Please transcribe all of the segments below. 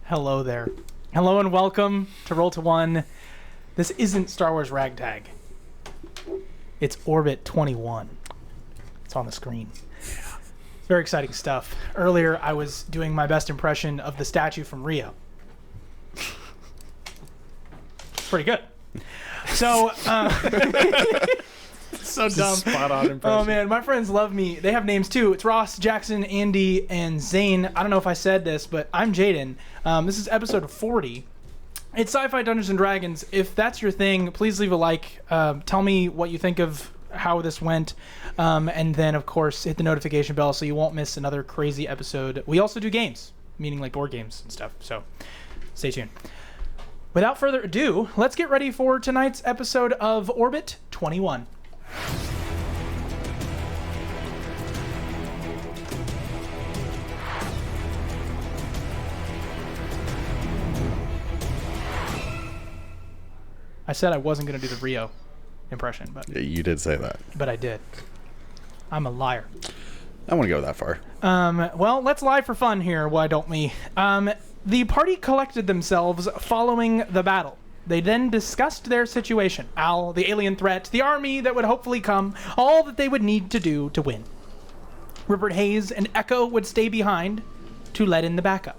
Hello there. Hello and welcome to Roll to One. This isn't Star Wars Ragtag. It's Orbit 21. It's on the screen. Yeah. Very exciting stuff. Earlier, I was doing my best impression of the statue from Rio. Pretty good. So, so dumb. Spot on impression. Oh man, my friends love me. They have names too. It's Ross, Jackson, Andy, and Zane. I don't know if I said this, but I'm Jaden. This is episode 40. It's Sci-Fi Dungeons and Dragons. If that's your thing, please leave a like. Tell me what you think of how this went. And then, of course, hit the notification bell so you won't miss another crazy episode. We also do games, meaning like board games and stuff. So stay tuned. Without further ado, let's get ready for tonight's episode of Orbit 21. I said I wasn't going to do the Rio impression, but You did say that. but I did. I'm a liar. I want to go that far. Well, let's lie for fun here, why don't we? The party collected themselves following the battle. They then discussed their situation. Al, the alien threat, the army that would hopefully come, all that they would need to do to win. Rupert Hayes and Echo would stay behind to let in the backup.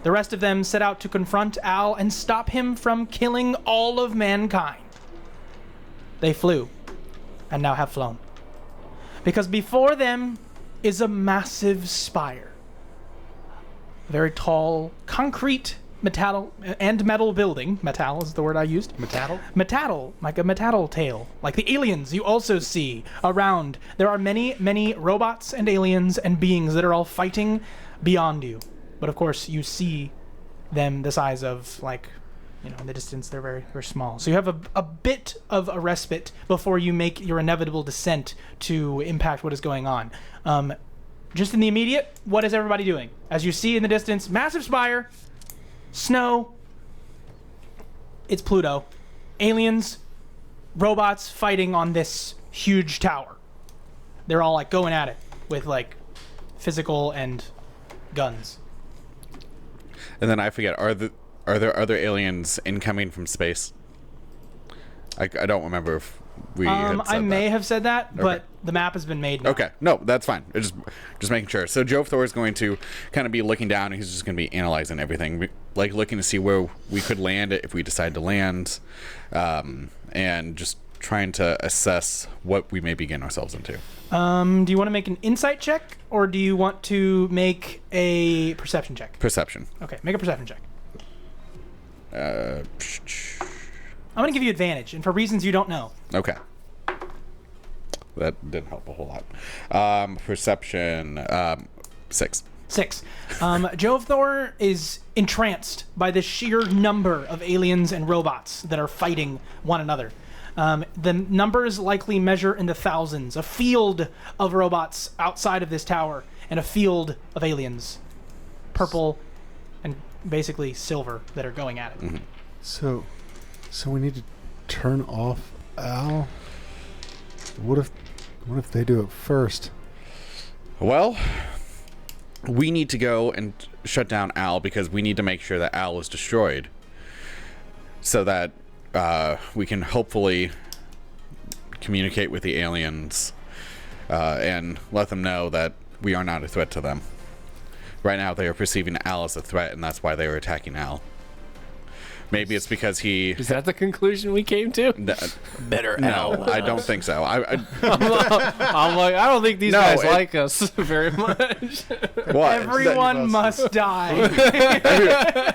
The rest of them set out to confront Al and stop him from killing all of mankind. They flew, and now have flown. Because before them is a massive spire. A very tall, concrete, metal building. Metal is the word I used. Metal, like a metal tail. Like the aliens you also see around. There are many, many robots and aliens and beings that are all fighting beyond you. But of course, you see them the size of, like, in the distance, they're very, very small. So you have a bit of a respite before you make your inevitable descent to impact what is going on. Just in the immediate, what is everybody doing? As you see in the distance, massive spire, snow, it's Pluto, aliens, robots fighting on this huge tower. They're all, like, going at it with, like, physical and guns. And then I forget, are there other aliens incoming from space? I don't remember if we had said I may that. have said that, Okay. but the map has been made now. Okay, no, that's fine. It's just making sure. So Joe Thor is going to kind of be looking down, and he's just going to be analyzing everything, like looking to see where we could land it if we decide to land, and just trying to assess what we may begin ourselves into. Do you want to make an insight check, or do you want to make a perception check? Perception. Okay, make a perception check. Uh, I'm going to give you advantage, and for reasons you don't know. Okay. That didn't help a whole lot. Perception, 6. 6. Jove Thor is entranced by the sheer number of aliens and robots that are fighting one another. The numbers likely measure in the thousands. A field of robots outside of this tower, and a field of aliens. Purple and basically silver that are going at it. Mm-hmm. So we need to turn off Al? What if they do it first? Well, we need to go and shut down Al because we need to make sure that Al is destroyed so that we can hopefully communicate with the aliens and let them know that we are not a threat to them. Right now, they are perceiving Al as a threat, and that's why they are attacking Al. Maybe it's because he... Is that the conclusion we came to? Better Al. No, I don't think so. I'm like, I don't think these guys like us very much. Well, Everyone must die.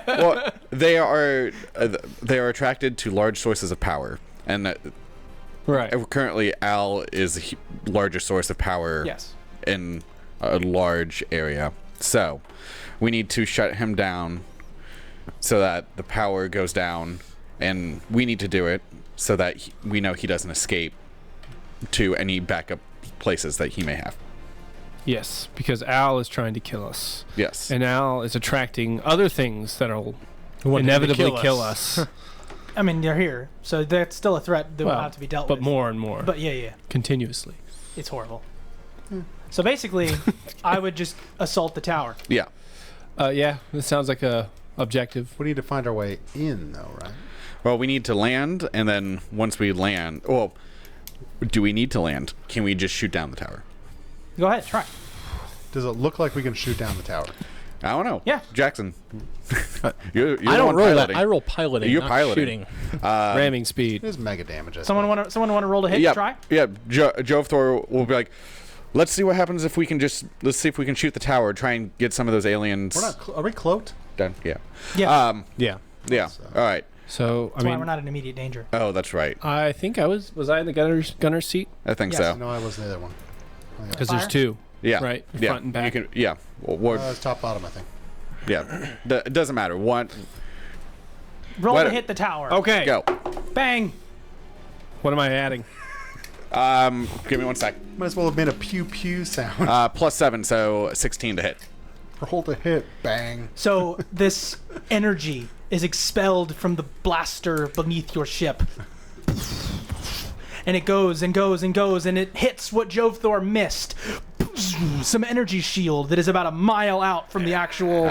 Well, they are attracted to large sources of power, and Right. currently Al is a larger source of power. Yes. In a large area. So we need to shut him down so that the power goes down, and we need to do it so that we know he doesn't escape to any backup places that he may have. Yes, because Al is trying to kill us. Yes. And Al is attracting other things that'll inevitably kill us. I mean, they're here, so that's still a threat that will have to be dealt with. But more and more. But yeah. Continuously. It's horrible. So basically, I would just assault the tower. Yeah. Yeah, this sounds like a objective. We need to find our way in, though, right? Well, we need to land, and then once we land... Well, do we need to land? Can we just shoot down the tower? Go ahead, try. Does it look like we can shoot down the tower? I don't know. Yeah. Jackson. You're I the don't one roll piloting. that. I roll piloting. You're not piloting. shooting. Ramming speed. It is mega damage. Someone want to roll to hit? Yeah. Try. Yeah. Jove Thor will be like, let's see what happens if we can let's see if we can shoot the tower, try and get some of those aliens. We're not. Are we cloaked? done. Yeah. Yeah. Yeah. Yeah. All right. So That's why we're not in immediate danger. Oh, that's right. I think I was I in the gunner's seat? I think Yes. so. No, I wasn't the other one. Because Fire? there's two. Yeah. Right. Yeah. Front and back. You can. Yeah. Well, It's top bottom, I think. yeah. It doesn't matter. One. Roll What- to hit the tower. Okay. Go. Bang. What am I adding? Give me 1 sec. Might as well have been a pew pew sound. +7, so 16 to hit. Roll to hit. Bang. So this energy is expelled from the blaster beneath your ship. And it goes and goes and goes, and it hits what Jove Thor missed. Some energy shield that is about a mile out from the actual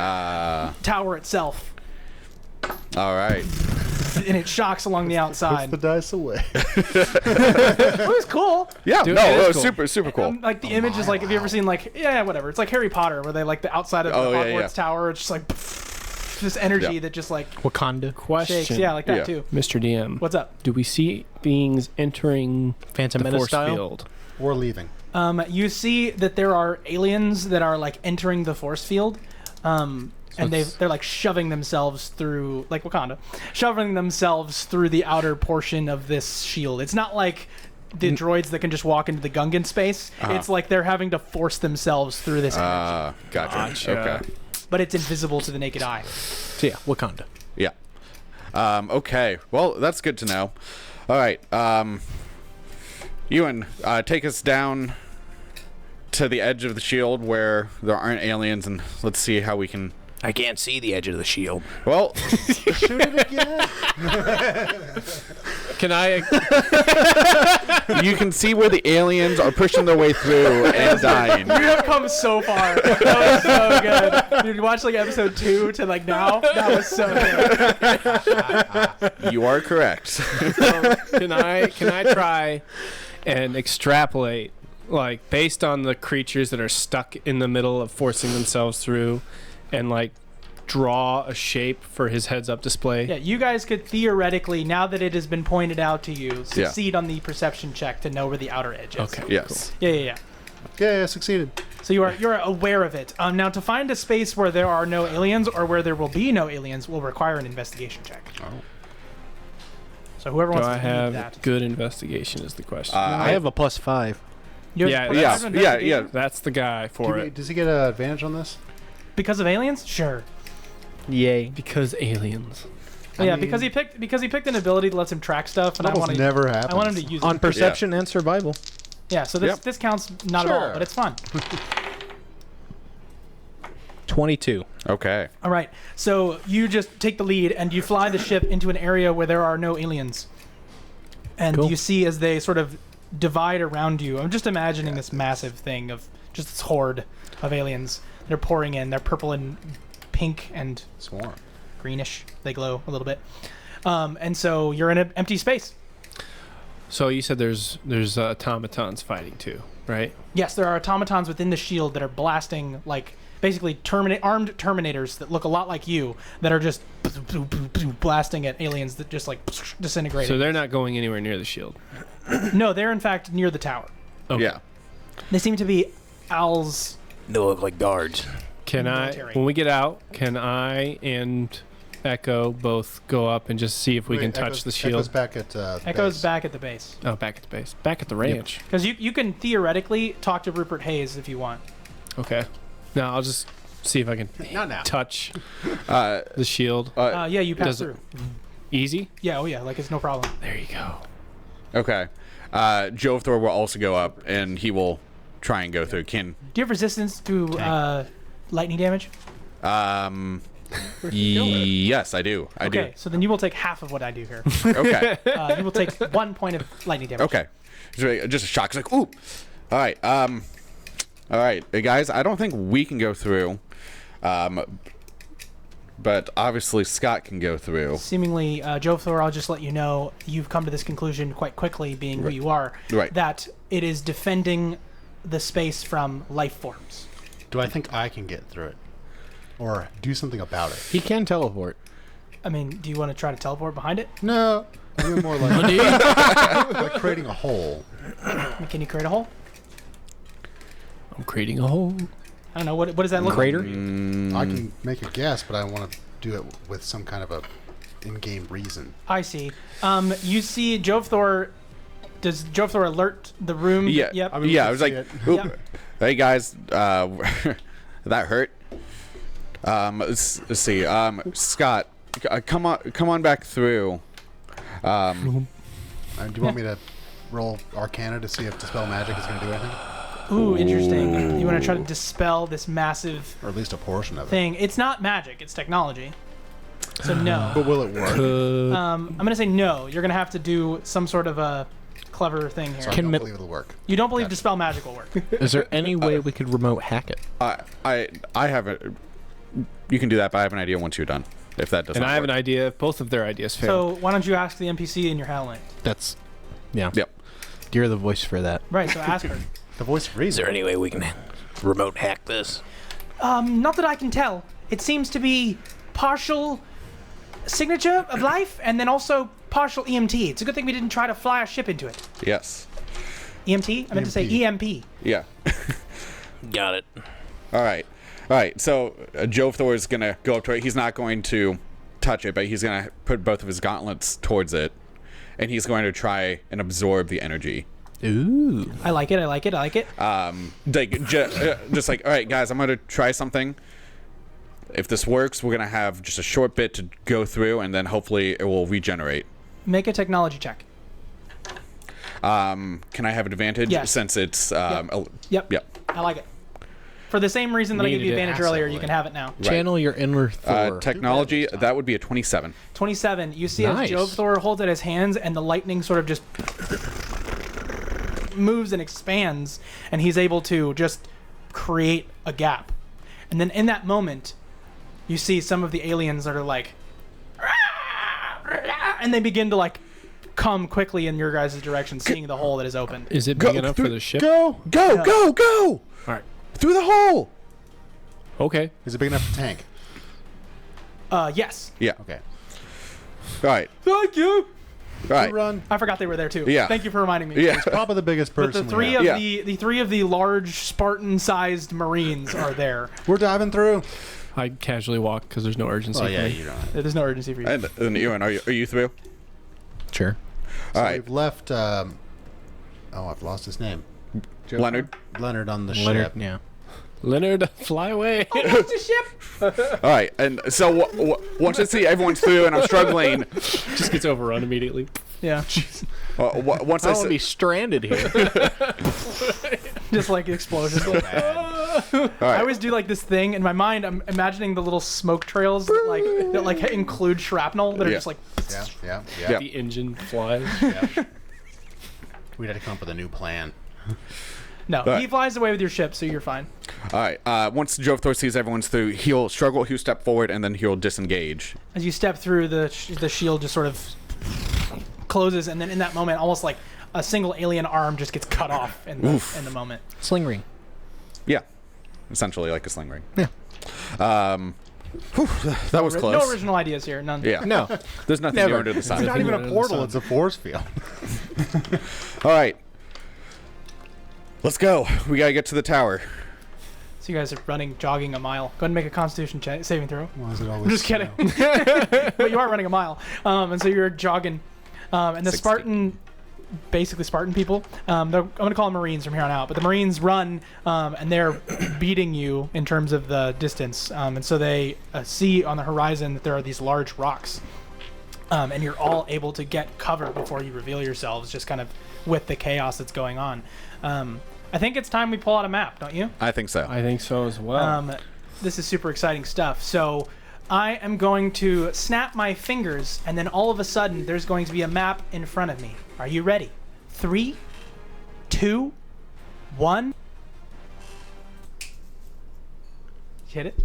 tower itself. All right. And it shocks along the Puts outside. the dice away. It was cool. Yeah. Dude, no. it is It was cool. super cool. Like the image is like, have you ever seen like, yeah, whatever. It's like Harry Potter where they like the outside of the Oh, yeah, Hogwarts yeah. tower. It's just like this energy Yeah. that just like Wakanda. Question. shakes. Yeah, like that Yeah. too. Mr. DM. What's up? Do we see beings entering Phantom the Menace force style? field? Or leaving. You see that there are aliens that are like entering the force field, and they're like shoving themselves through, like Wakanda, shoving themselves through the outer portion of this shield. It's not like the droids that can just walk into the Gungan space. It's like they're having to force themselves through this energy, Gotcha. Okay. but it's invisible to the naked eye. So yeah, Wakanda. Yeah. Okay. Well, that's good to know. All right. Ewan, take us down to the edge of the shield where there aren't aliens, and let's see how we can. I can't see the edge of the shield. Well, Shoot it again. Can I? you can see where the aliens are pushing their way through and dying. You have come so far. That was so good. Dude, you watch like episode 2 to like now. That was so good. You are correct. So can I try and extrapolate, like based on the creatures that are stuck in the middle of forcing themselves through, and like draw a shape for his heads-up display? Yeah, you guys could theoretically, now that it has been pointed out to you, succeed on the perception check to know where the outer edge is. Okay. Yes. Yeah. Yeah, I succeeded. So you're aware of it. Now, to find a space where there are no aliens or where there will be no aliens will require an investigation check. Oh. So whoever Do wants I to have lead that. good investigation is the question. I have a +5. You have Yeah, plus Yeah. five Yeah. investigation? Yeah. That's the guy for it. Does he get an advantage on this? Because of aliens? Sure. Yay. Because aliens. Yeah, because he picked an ability that lets him track stuff, and I Almost want to. never happens. I want him to use On it. perception and survival. Yeah, so this Yep. this counts not at all, Sure. but it's fun. 22. Okay. All right, so you just take the lead and you fly the ship into an area where there are no aliens, and Cool. you see as they sort of divide around you. I'm just imagining this massive thing of just this horde of aliens. They're pouring in. They're purple and pink and Swarm. greenish. They glow a little bit, and so you're in an empty space. So you said there's automatons fighting too, right? Yes, there are automatons within the shield that are blasting like basically armed Terminators that look a lot like you that are just blasting at aliens that just like disintegrate. So they're not going anywhere near the shield. No, they're in fact near the tower. Okay. Yeah. They seem to be owls. They look like guards. Can Military. when we get out, can I and Echo both go up and just see if we can touch the shield? Echo's back at Echo's base. back at the base. Oh, back at the base. Back at the ranch. Because you can theoretically talk to Rupert Hayes if you want. Okay. Now I'll just see if I can Not now. touch Uh, the shield. Yeah, you pass does it- through. Easy? Yeah, oh yeah, like it's no problem. There you go. okay. Jove Thor will also go up, and he will try and go through. Do you have resistance to lightning damage? Yes, I do. I Okay, so then you will take half of what I do here. do. Okay. You will take 1 point of lightning damage. Okay. Just a shock. It's like, ooh. All right. All right, hey guys. I don't think we can go through. but obviously Scott can go through. Seemingly, Joe Thor, I'll just let you know, you've come to this conclusion quite quickly, being who you are, Right. that it is defending the space from life forms. Do I think I can get through it? Or do something about it? He can teleport. I mean, do you want to try to teleport behind it? No. I mean more like creating a hole. Can you create a hole? I'm creating a hole. I don't know. What does that look Crater? like? I can make a guess, but I want to do it with some kind of a in-game reason. I see. You see Jovthor. Does Jovthor alert the room? Yeah. Yep. I mean, Yeah, we I was can like, see it. "Oop, Yep. hey guys, that hurt." Let's see. Scott, come on back through. Do you want me to roll Arcana to see if Dispel Magic is going to do anything? Ooh, interesting. You want to try to dispel this massive Or at least a portion of it. thing. It's not magic. It's technology. So no. But will it work? I'm going to say no. You're going to have to do some sort of a clever thing here. So I Can don't mi- believe it'll work. You don't believe Gotcha. dispel magic will work. Is there any way we could remote hack it? I have a. You can do that, but I have an idea once you're done. If that doesn't. And I have work. an idea if both of their ideas fail. So why don't you ask the NPC in your Howling? That's, yeah. Yep. You're the voice for that. Right, so ask her. The voice of reason. any way we can remote hack this? Not that I can tell. It seems to be partial signature of life and then also partial EMT. It's a good thing we didn't try to fly a ship into it. Yes. EMT? I meant to say EMP. Yeah. Got it. All right. So Joe Thor is gonna go up to it. He's not going to touch it, but he's gonna put both of his gauntlets towards it, and he's going to try and absorb the energy. Ooh. I like it. I like it. I like it. Just like, all right, guys, I'm gonna try something. If this works, we're gonna have just a short bit to go through, and then hopefully it will regenerate. Make a technology check. Can I have an advantage Yes. since it's Yep. Yep. I like it. For the same reason that I gave you Needed it. advantage earlier, you Absolutely. can have it now. Channel your inner Thor. Technology, that would be a 27. 27. You see Nice. as Jovthor holds out his hands and the lightning sort of just moves and expands, and he's able to just create a gap. And then in that moment, you see some of the aliens that are like, and they begin to like come quickly in your guys' direction, seeing the hole that is open. Is it big enough for the ship? Go! Yeah. Go! All right. Through the hole! Okay. Is it big enough to tank? Yes. Yeah. Okay. All right. Thank you. All right. Run. I forgot they were there too. Yeah. Thank you for reminding me. Yeah. Probably the biggest But person. the three we of have. Yeah. the three of the large Spartan-sized Marines are there. We're diving through. I casually walk because there's no urgency Oh for yeah, me. you don't. There's no urgency for you. And Ewan, are you through? Sure. So All right. we've left. Oh, I've lost his name. Joe- Leonard? Leonard on the Leonard, ship. yeah. Leonard, fly away. What's the ship? All right. And so once I see everyone's through and I'm struggling, Just gets overrun immediately. Yeah. once I I don't want to see, be stranded here. Just like explosions. Like, all I right. always do like this thing in my mind. I'm imagining the little smoke trails that like include shrapnel that are Yeah. just like. Yeah. Yeah. The engine flies. We'd have to come up with a new plan. No, right. he flies away with your ship, so you're fine. All right. Once Joe Thor sees everyone's through, he'll struggle, he'll step forward, and then he'll disengage. As you step through, the shield just sort of closes, and then in that moment, almost like a single alien arm just gets cut off in the moment. Sling ring. Yeah. Essentially like a sling ring. Yeah. That was close. No original ideas here. None. Yeah. No. There's nothing Never. new under the It's sun. not even a portal. It's a force field. All right. Let's go. We gotta get to the tower. So you guys are jogging a mile. Go ahead and make a Constitution saving throw. Why is it always I'm just kidding. But you are running a mile, and so you're jogging. And the 60. basically Spartan people, I'm going to call them Marines from here on out, but the Marines run, and they're beating you in terms of the distance. And so they see on the horizon that there are these large rocks, and you're all able to get cover before you reveal yourselves, just kind of with the chaos that's going on. I think it's time we pull out a map, don't you? I think so. I think so as well. This is super exciting stuff. So I am going to snap my fingers, and then all of a sudden, there's going to be a map in front of me. Are you ready? 3, 2, 1. Hit it.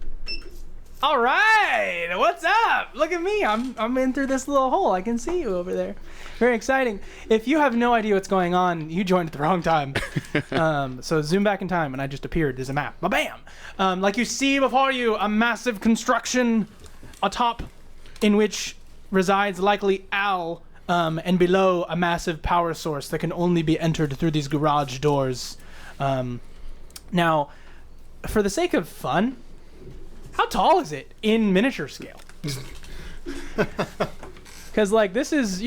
All right, what's up? Look at me. I'm in through this little hole. I can see you over there. Very exciting. If you have no idea what's going on, you joined at the wrong time. So zoom back in time, and I just appeared. There's a map. Ba-bam! Like you see before you, a massive construction atop, in which resides likely Al, and below a massive power source that can only be entered through these garage doors. Now, for the sake of fun, how tall is it in miniature scale? Because, like, this is,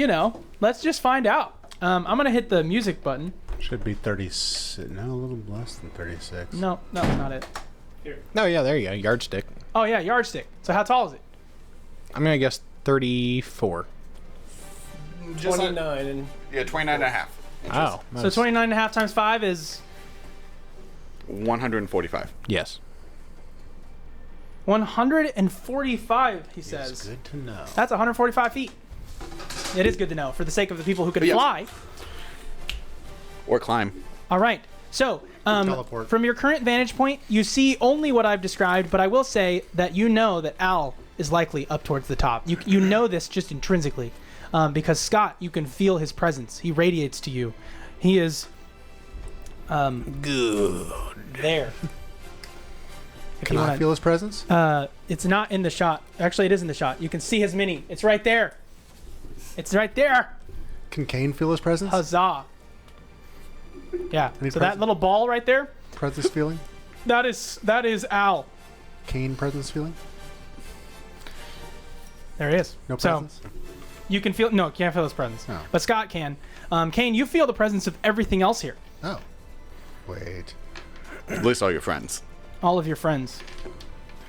let's just find out. I'm going to hit the music button. Should be 36. No, a little less than 36. No, not it. No, yeah, there you go. Yardstick. Oh, yeah, yardstick. So how tall is it? I'm going to guess 34. 29 and Yeah, 29 and a half. Oh. So 29 and a half times 5 is 145. Yes. 145, he It's says. good to know. That's 145 feet. It is good to know for the sake of the people who can Yeah. fly. Or climb. All right. So, Teleport. from your current vantage point, you see only what I've described, but I will say that you know that Al is likely up towards the top. You know this just intrinsically. Because Scott, you can feel his presence. He radiates to you. He is good there. If Can you I wanna- feel his presence? It's not in the shot. Actually, it is in the shot. You can see his mini. It's right there. It's right there. Can Kane feel his presence? Huzzah. Yeah. Any So that present? little ball right there, Presence feeling? that is Al. Kane presence feeling? There he is. No So presence? you can feel. No, can't feel his presence. Oh. But Scott can. Kane, you feel the presence of everything else here. Oh. Wait. At least all your friends. All of your friends.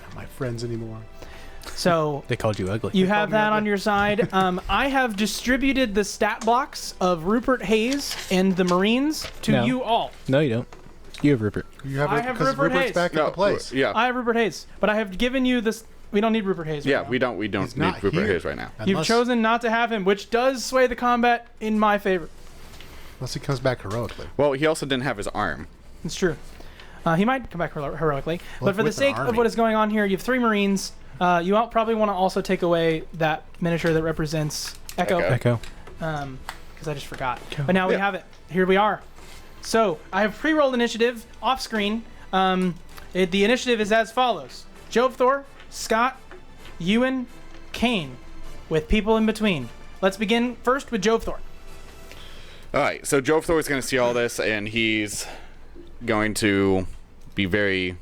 Not my friends anymore. So They called you ugly. you called have me that ugly. on your side. I have distributed the stat blocks of Rupert Hayes and the Marines to No. you all. No, you don't. You have Rupert. You have I it have because Rupert Rupert's Hayes. back at the place. Yeah. I have Rupert Hayes, but I have given you this. We don't need Rupert Hayes. Right Yeah, now. we don't He's need not Rupert here. Hayes right now. You've Unless- chosen not to have him, which does sway the combat in my favor. Unless he comes back heroically. Well, he also didn't have his arm. It's true. He might come back heroically, Well, but for the with an sake of army. what is going on here, you have 3 Marines. You probably want to also take away that miniature that represents Echo, Echo. Echo. because I just forgot. But now we Yeah. have it. Here we are. So I have pre-rolled initiative off screen. The initiative is as follows: Jovthor, Scott, Ewan, Kane, with people in between. Let's begin first with Jovthor. All right, so Joe Thor is going to see all this, and he's going to be very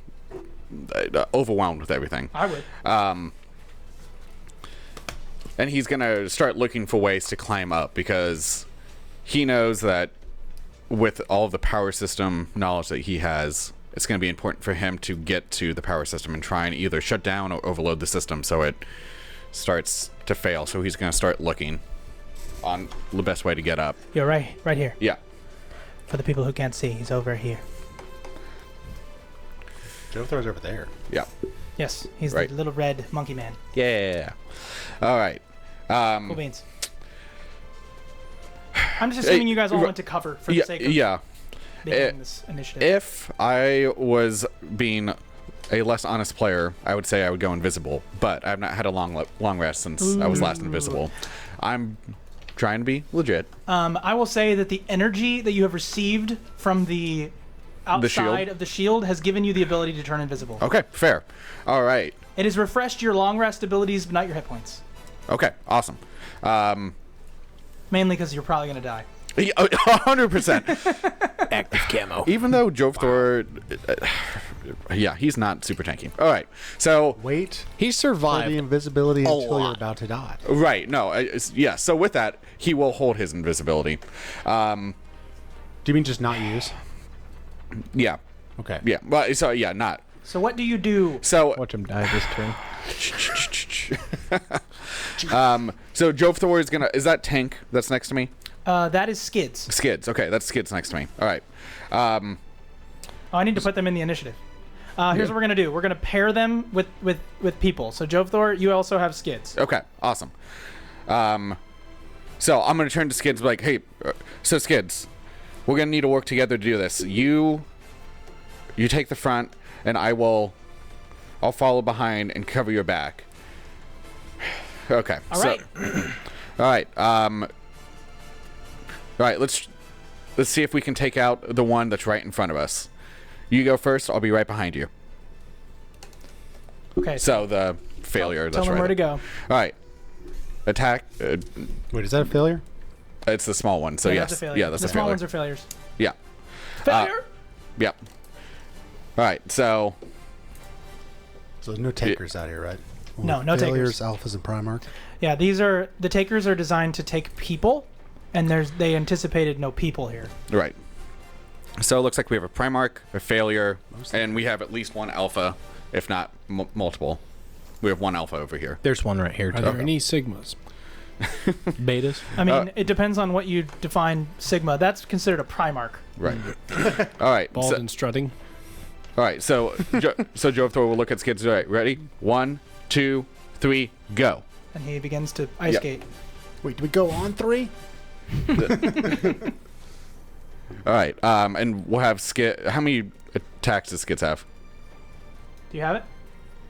overwhelmed with everything. I would. And he's going to start looking for ways to climb up because he knows that with all of the power system knowledge that he has, it's going to be important for him to get to the power system and try and either shut down or overload the system so it starts to fail. So he's going to start looking on the best way to get up. You're right here. Yeah. For the people who can't see, he's over here. Joe Thor's over there. Yeah. Yes, he's Right. the little red monkey man. Yeah. All right. Cool beans. I'm just assuming you guys all went to cover for the Yeah. sake of Yeah. beginning this initiative. If I was being a less honest player, I would say I would go invisible. But I've not had a long rest since I was last invisible. I'm trying to be legit. I will say that the energy that you have received from the outside shield? of the shield has given you the ability to turn invisible. Okay, fair. All right. It has refreshed your long rest abilities, but not your hit points. Okay, awesome. Mainly because you're probably going to die. 100%. Active camo. Even though Jovthor, yeah, he's not super tanky. All right, so Wait He for survived. the invisibility until you're lot. about to die. right, no, yeah. So with that, he will hold his invisibility. Do you mean just not use? Yeah, Okay. yeah. Well, so yeah, not. So what do you do? So Watch him die this turn. so Jovthor is gonna. Is that tank that's next to me? That is Skids. Skids. Okay, that's Skids next to me. All right. Oh, I need to put them in the initiative. Here's what we're going to do. We're going to pair them with people. So Jovthor, you also have Skids. Okay. Awesome. So I'm gonna turn to Skids and be like, hey, so Skids, we're gonna need to work together to do this. You take the front, and I will I'll follow behind and cover your back. Okay. All right. All right. All right. Let's see if we can take out the one that's right in front of us. You go first. I'll be right behind you. Okay. So the failure. Tell that's them right. where to go. All right. Attack. Wait, is that a failure? It's the small one. So Yeah, yes. that's a failure. Yeah, that's the a small failure. ones are failures. Yeah. Failure. Yep. All right. So So there's no takers out here, right? No, no failures, takers. alphas, and Primarch. Yeah, the takers are designed to take people, and they anticipated no people here. right. So it looks like we have a Primarch, a failure, and we have at least one alpha, if not multiple. We have one alpha over here. There's one right here, Are too. there any Sigmas? Betas? I mean, it depends on what you define Sigma. That's considered a Primarch. Right. All right. Bald So, and strutting? all right. So Joe Thor will look at Skids. All right. Ready? 1, 2, 3, go. And he begins to ice Yep. skate. Wait, do we go on 3? All right. And we'll have Skid. How many attacks does Skids have? Do you have it?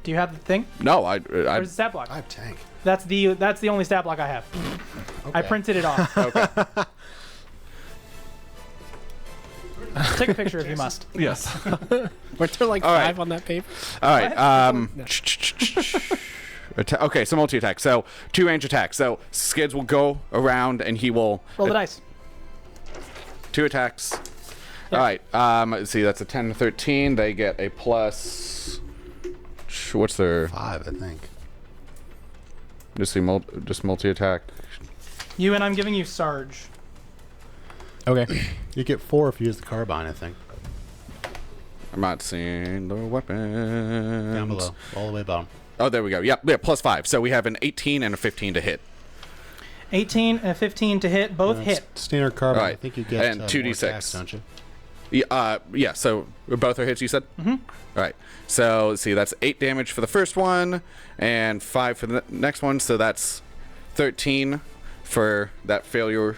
Do you have the thing? No, Where's the stat block? I have tank. That's the only stat block I have. I printed it off. Okay. Take a picture if you must. Yes. Weren't there like All right. 5 on that paper? All right. No. Okay. So multi attack. So 2 range attacks. So Skids will go around and he will Roll the dice. 2 attacks. Yep. All right. Let's see. That's a 10 to 13. They get a plus. What's their 5, I think. just multi attack? You and I'm giving you Sarge. Okay. You get 4 if you use the carbine, I think. I'm not seeing the weapons. Down below, all the way bottom. Oh, there we go. Yep. Yeah, plus 5. So we have an 18 and a 15 to hit. 18 and a 15 to hit. Both hit. Standard carbine. All right. I think you get And more 2d6. attacks, don't you? Yeah. So both are hits. You said. Mm-hmm. All right. So let's see. That's 8 damage for the first one, and 5 for the next one. So that's 13 for that failure.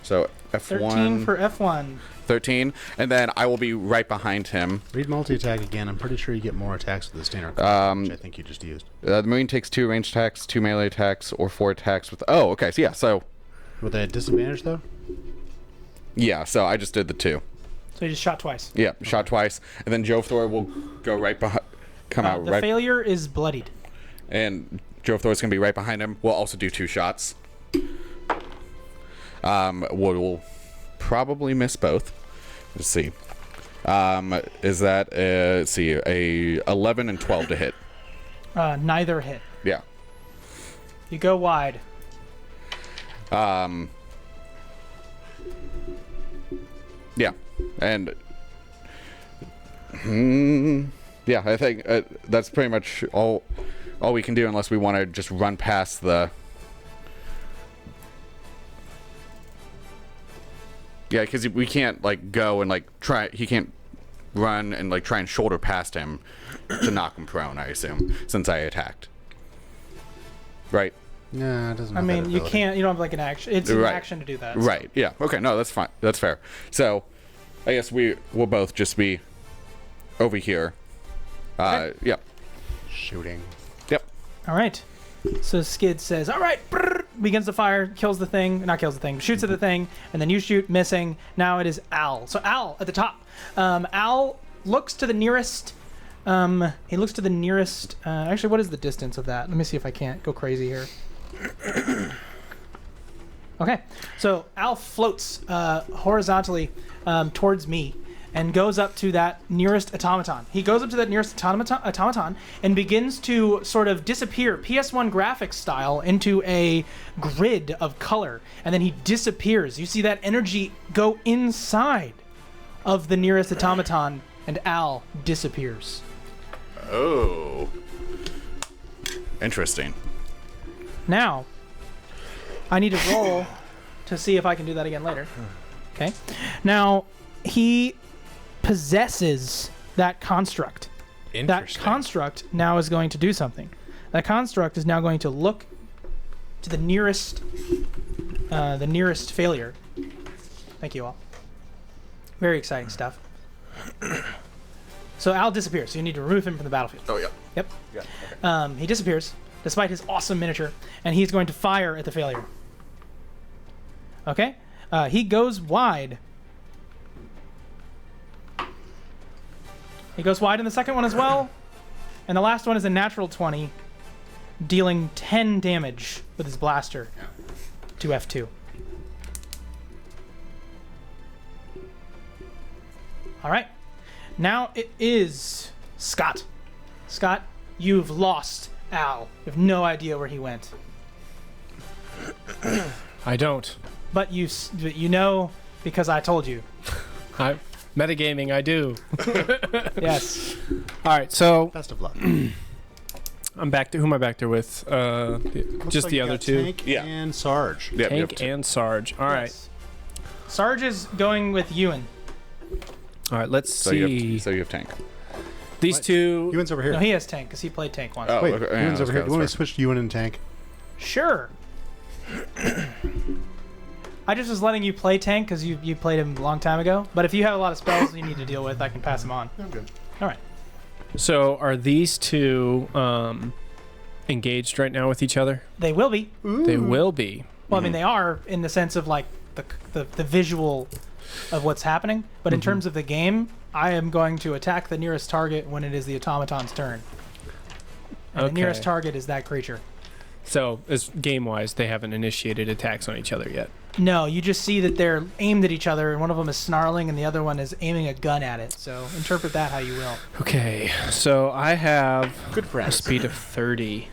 So F1. 13 for F1. 13, and then I will be right behind him. Read multi-attack again. I'm pretty sure you get more attacks with the standard carbine, which I think you just used. The Marine takes 2 ranged attacks, 2 melee attacks, or 4 attacks with. Oh, okay. So yeah. So With a disadvantage, though? yeah. So I just did the 2. So he just shot twice. Yeah, shot twice, and then Joe Thor will go right behind, come out The right, failure is bloodied. and Joe Thor's gonna be right behind him. We'll also do 2 shots. We'll probably miss both. Let's see. Is that let's see, a 11 and 12 to hit? Neither hit. Yeah. You go wide. Yeah, and yeah, I think that's pretty much all we can do unless we want to just run past the. Yeah, because we can't like go and like try. He can't run and like try and shoulder past him to knock him prone. I assume since I attacked. Right. Nah, it doesn't I have that mean, you ability. can't. You don't have like an action. It's an Right. action to do that. so- Right. Yeah. Okay. No, that's fine. That's fair. So, I guess we will both just be over here. Yep. Shooting. Yep. All right. So Skid says, "All right," brrr, begins to fire, kills the thing, not kills the thing, shoots at the thing, and then you shoot, missing. Now it is Al. So Al at the top. Al looks to the nearest. He looks to the nearest. Actually, what is the distance of that? Let me see if I can't go crazy here. Okay, so Al floats horizontally towards me and goes up to that nearest automaton. He goes up to that nearest automaton and begins to sort of disappear, PS1 graphics style, into a grid of color. And then he disappears. You see that energy go inside of the nearest automaton, and Al disappears. Oh. Interesting. Now, I need to roll to see if I can do that again later. Okay. Now, he possesses that construct. That Interesting. construct now is going to do something. That construct is now going to look to the nearest failure. Thank you all. Very exciting stuff. So Al disappears. So you need to remove him from the battlefield. Oh, yeah. Yep. Yeah. Okay. He disappears, despite his awesome miniature, and he's going to fire at the failure. Okay? He goes wide. He goes wide in the second one as well. And the last one is a natural 20, dealing 10 damage with his blaster to F2. All right. Now it is Scott. Scott, you've lost Al. You have no idea where he went. I don't. But you know because I told you. Metagaming, I do. Yes. All right, so Best of luck. I'm back to who am I back there with? Just the other two. Tank Yeah. and Sarge. Yeah, we have Tank to- and Sarge. All right. Yes. Sarge is going with Ewan. All right, let's So see. you have tank. These What? two. Ewan's over here. No, he has tank because he played tank once. Oh, Wait, okay, yeah, Ewan's over here. Do you want me to that's switch to Ewan and Tank? Sure. I just was letting you play tank because you played him a long time ago. But if you have a lot of spells you need to deal with, I can pass them on. I'm good. All right. So are these two engaged right now with each other? They will be. They will be. Well, I mean, they are in the sense of like the visual of what's happening. But in terms of the game, I am going to attack the nearest target when it is the automaton's turn. And the nearest Okay. target is that creature. So as game-wise, they haven't initiated attacks on each other yet. No, you just see that they're aimed at each other, and one of them is snarling, and the other one is aiming a gun at it. So interpret that how you will. Okay, so I have Good a friends. speed of 30.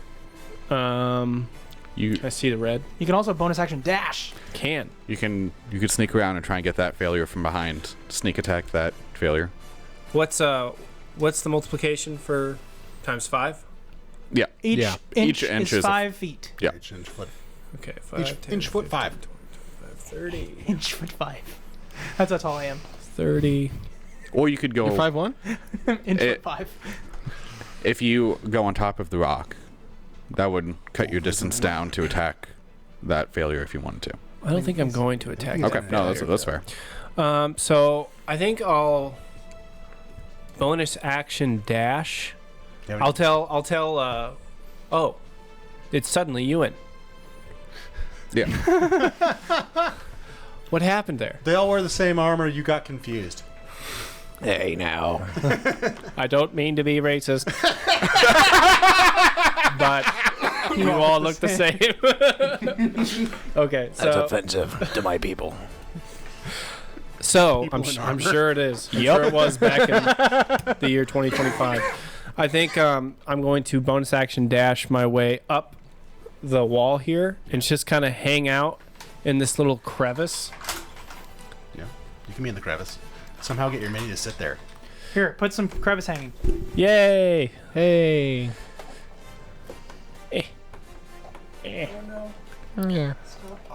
You I see the red. You can also bonus action dash. Can. you could sneak around and try and get that failure from behind. Sneak attack that failure. What's the multiplication for times 5? Yeah. Each Yeah. inch, Each inch is is a- 5 feet. Yeah. Inch foot. Okay, 5, Inch- 10, inch foot 5. 30. Inch foot 5. That's how tall I am. 30. Or you could go You're 5'1"? Inch It- foot 5. if you go on top of the rock. That would cut your distance down to attack that failure if you wanted to. I don't think I'm going to attack. Okay, that no, failure. that's fair. So I think I'll bonus action dash. Yeah, I'll tell. Oh, it's suddenly Ewan. Yeah. What happened there? They all wear the same armor. You got confused. Hey, now. I don't mean to be racist, but you all look the same. Okay, That's so offensive to my people. I'm sure it is. I'm sure it was back in the year 2025. I think I'm going to bonus action dash my way up the wall here and just kind of hang out in this little crevice. Yeah. You can be in the crevice. Somehow get your mini to sit there. Here, put some crevice hanging. Yay! Hey.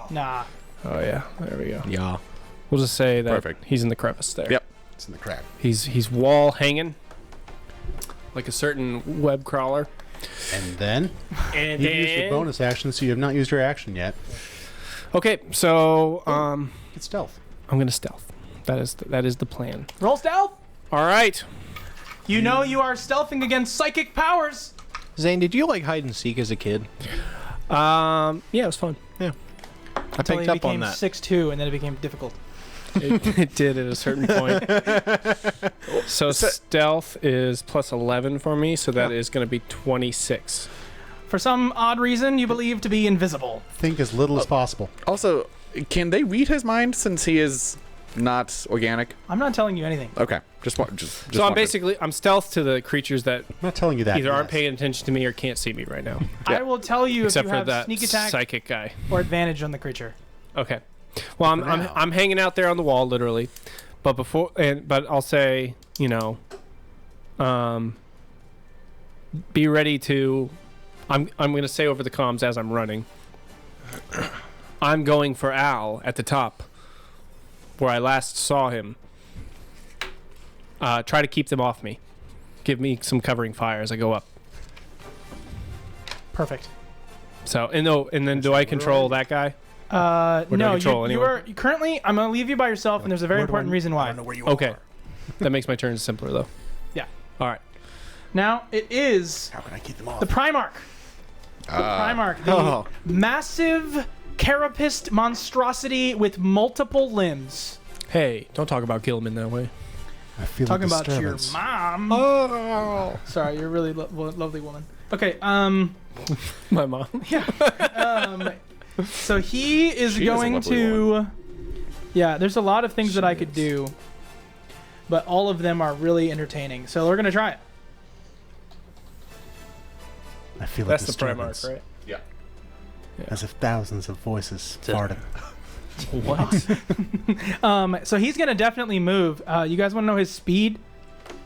Nah. Oh yeah, there we go. Yeah. We'll just say that Perfect. he's in the crevice there. Yep. It's in the crab. He's wall hanging like a certain web crawler. And then And you used your bonus action, so you have not used your action yet. Okay, so Get stealth. I'm gonna stealth. That is the plan. Roll stealth. All right. You know you are stealthing against psychic powers. Zane, did you like hide and seek as a kid? Yeah, it was fun. I Until picked he up became on that. 6'2", and then it became difficult. It did at a certain point. So stealth is plus 11 for me, so that is going to be 26. For some odd reason, you believe to be invisible. Think as little as possible. Also, can they read his mind since he is not organic? I'm not telling you anything. Okay, just So I'm stealth to the creatures that I'm not telling you that. either aren't yes. paying attention to me or can't see me right now. Yeah. I will tell you Except if for you have that sneak attack psychic guy. or advantage on the creature. Okay. Well, For I'm now. I'm hanging out there on the wall, literally. But but I'll say, be ready to. I'm going to say over the comms as I'm running. I'm going for Al at the top, where I last saw him. Try to keep them off me. Give me some covering fire as I go up. Perfect. So and then do I control that guy? do I No, control you anyone? are currently. I'm going to leave you by yourself, and there's a very Where do I- important reason why. Where you Okay. That makes my turn simpler though. All right. Now it is How can I keep them off? the Primarch. The Primarch, the massive carapaced monstrosity with multiple limbs. Hey, don't talk about Gilman that way. I feel Talking a about your disturbance. mom. Oh, Sorry, you're a really lovely woman. Okay, my mom. so he is She is a going lovely to. Yeah, there's a lot of things that I could do, but all of them are really entertaining. So we're gonna try it. I feel That's a the disturbance. Primarch, right? Yeah. As if thousands of voices farted. What? So he's gonna definitely move. You guys want to know his speed?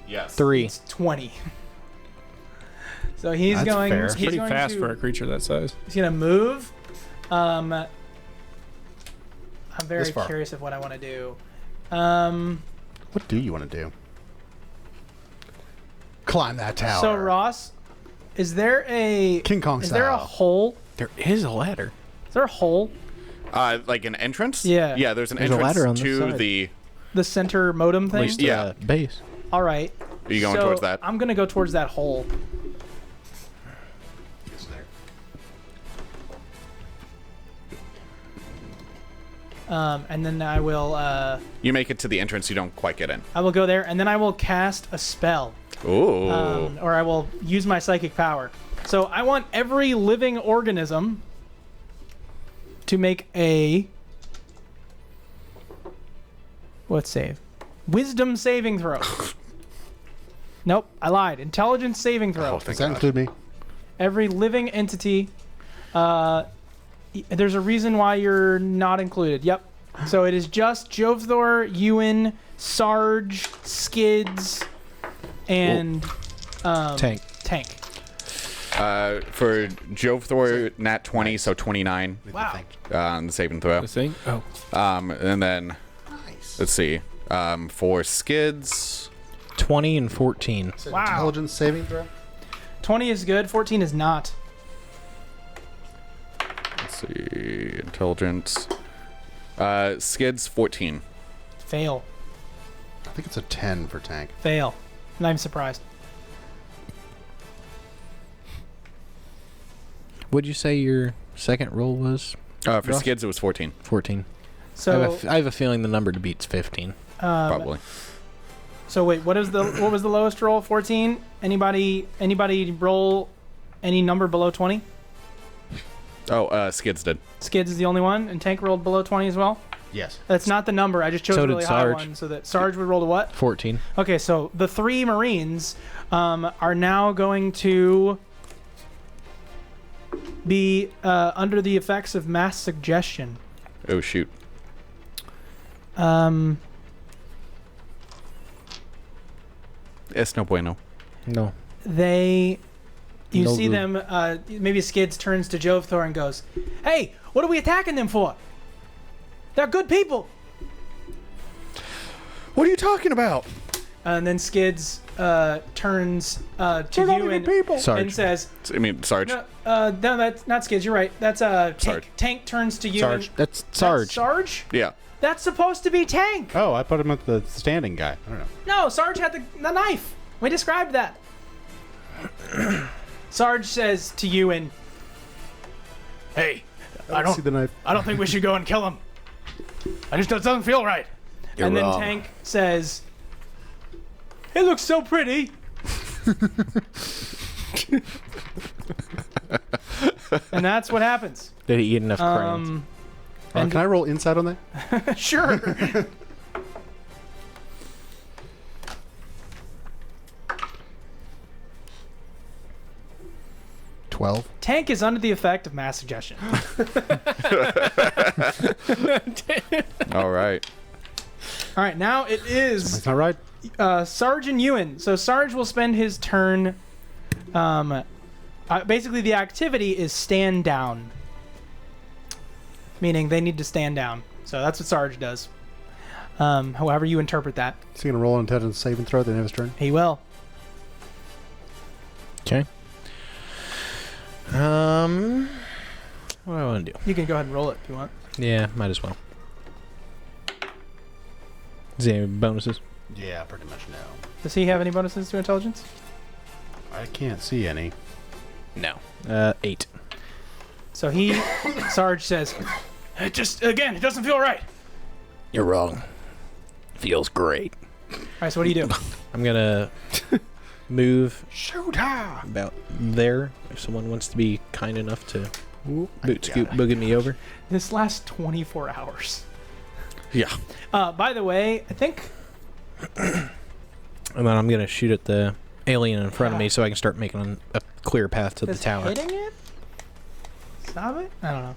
Yes. 3. It's 20. So he's That's going. fair. He's Pretty going fast to, for a creature that size. He's gonna move. I'm very This far. curious of what I want to do. What do you want to do? Climb that tower. So Ross, is there a King Kong Is there a style. hole? There is a ladder. Is there a hole? Like an entrance? Yeah. Yeah, there's an There's a entrance ladder on this to side. the... The center modem thing? Least, Yeah. base. All right. Are you going So towards that? I'm gonna go towards that hole. It's there. And then I will You make it to the entrance, you don't quite get in. go there, and then I will cast a spell, Ooh. or I will use my psychic power. So I want every living organism to make a what save? Wisdom saving throw. Nope, I lied. Intelligence saving throw. Oh, thank Does that God. include me? Every living entity. There's a reason why you're not included. Yep. So it is just Jovthor, Ewan, Sarge, Skids, and Tank. Tank. For Jovthor, nat 20, so 29 Wow. on the saving throw. The thing? Oh. And then, Nice. let's see. For Skids, 20 and 14. Wow. Intelligence saving throw? 20 is good. 14 is not. let's see. Intelligence. Skids, 14. Fail. I think it's a 10 for tank. Fail. And I'm surprised. What'd you say your second roll was? For Ross? Skids, it was 14, 14. So I have a feeling the number to beat's 15. probably. So wait, what was the lowest roll? 14. Anybody roll any number below 20? Oh, Skids did. Skids is the only one, and Tank rolled below 20 as well. Yes. That's not the number. I just chose So a did really high Sarge. one so that Sarge would roll to what? 14. Okay, so the 3 Marines are now going to be under the effects of mass suggestion. Oh, shoot. Es no bueno. No. You No see good. them, maybe Skids turns to Jovthor and goes, "Hey, what are we attacking them for? They're good people." What are you talking about? And then Skids turns to you and Sarge. says, I mean, Sarge. no, that's not Skids, you're right. That's Tank. Sarge. Tank turns to you Sarge. and... That's That's Sarge. Sarge? Yeah. That's supposed to be Tank. Oh, I put him at the standing guy. I don't know. No, Sarge had the knife. We described that. Sarge says to you and... Hey, I See the knife. I don't think we should go and kill him. It doesn't feel right. You're and then wrong. Tank says, "It looks so pretty." And that's what happens. Did he eat enough crayons? And- Can I roll insight on that? Sure. 12. Tank is under the effect of mass suggestion. All right. All right, now it is That's not right. Sarge and Ewan. So Sarge will spend his turn. Basically, the activity is stand down, meaning they need to stand down. So that's what Sarge does. However you interpret that, Is he going to roll an intelligence saving throw at the end of his turn? he will. Okay. What do I want to do? You can go ahead and roll it if you want. Yeah, might as well. Is there any bonuses? Yeah, pretty much no. Does he have any bonuses to intelligence? I can't see any. No. 8. So Sarge says, it doesn't feel right. You're wrong. Feels great. All right, so what do you do? I'm gonna move Shoot her! about there if someone wants to be kind enough to boot scoot got boogie me over. This lasts 24 hours. Yeah. By the way, I think... And then I'm gonna shoot at the alien in front of me so I can start making a clear path to the Does tower. hitting it? Stop it? I don't know.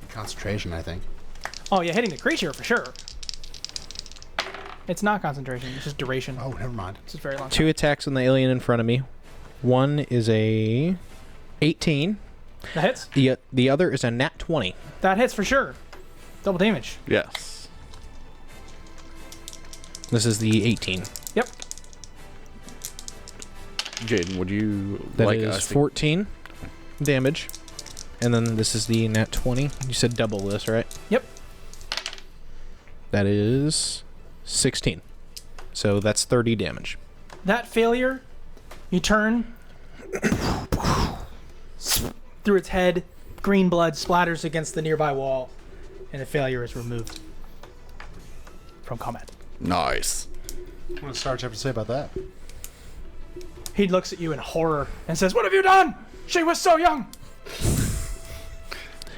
Concentration, I think. Oh, yeah, hitting the creature for sure. It's not concentration. It's just duration. Oh, never mind. It's just very long. 2 attacks on the alien in front of me. One is a 18. That hits? The other is a nat 20. That hits for sure. Double damage. Yes. This is the 18. Yep. Jaden, would you That like is us to 14 damage. And then this is the nat 20. You said double this, right? Yep. That is 16. So that's 30 damage. That failure, you turn through its head, green blood splatters against the nearby wall, and the failure is removed from combat. Nice. What does Sarge have to say about that? He looks at you in horror and says, "What have you done? She was so young."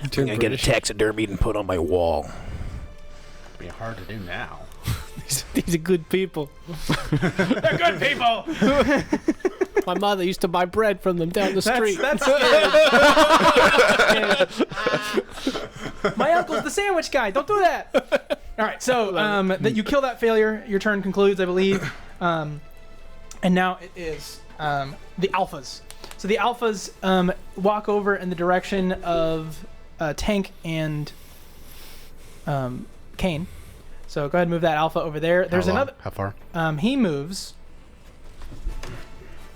I get a taxidermied and put on my wall. Be hard to do now. These are good people. They're good people. My mother used to buy bread from them down the street. That's good. My uncle's the sandwich guy. Don't do that. All right, so that you kill that failure. Your turn concludes, I believe. And now it is the alphas. So the alphas walk over in the direction of Tank and Kane. So go ahead and move that alpha over there. There's another. How far? He moves.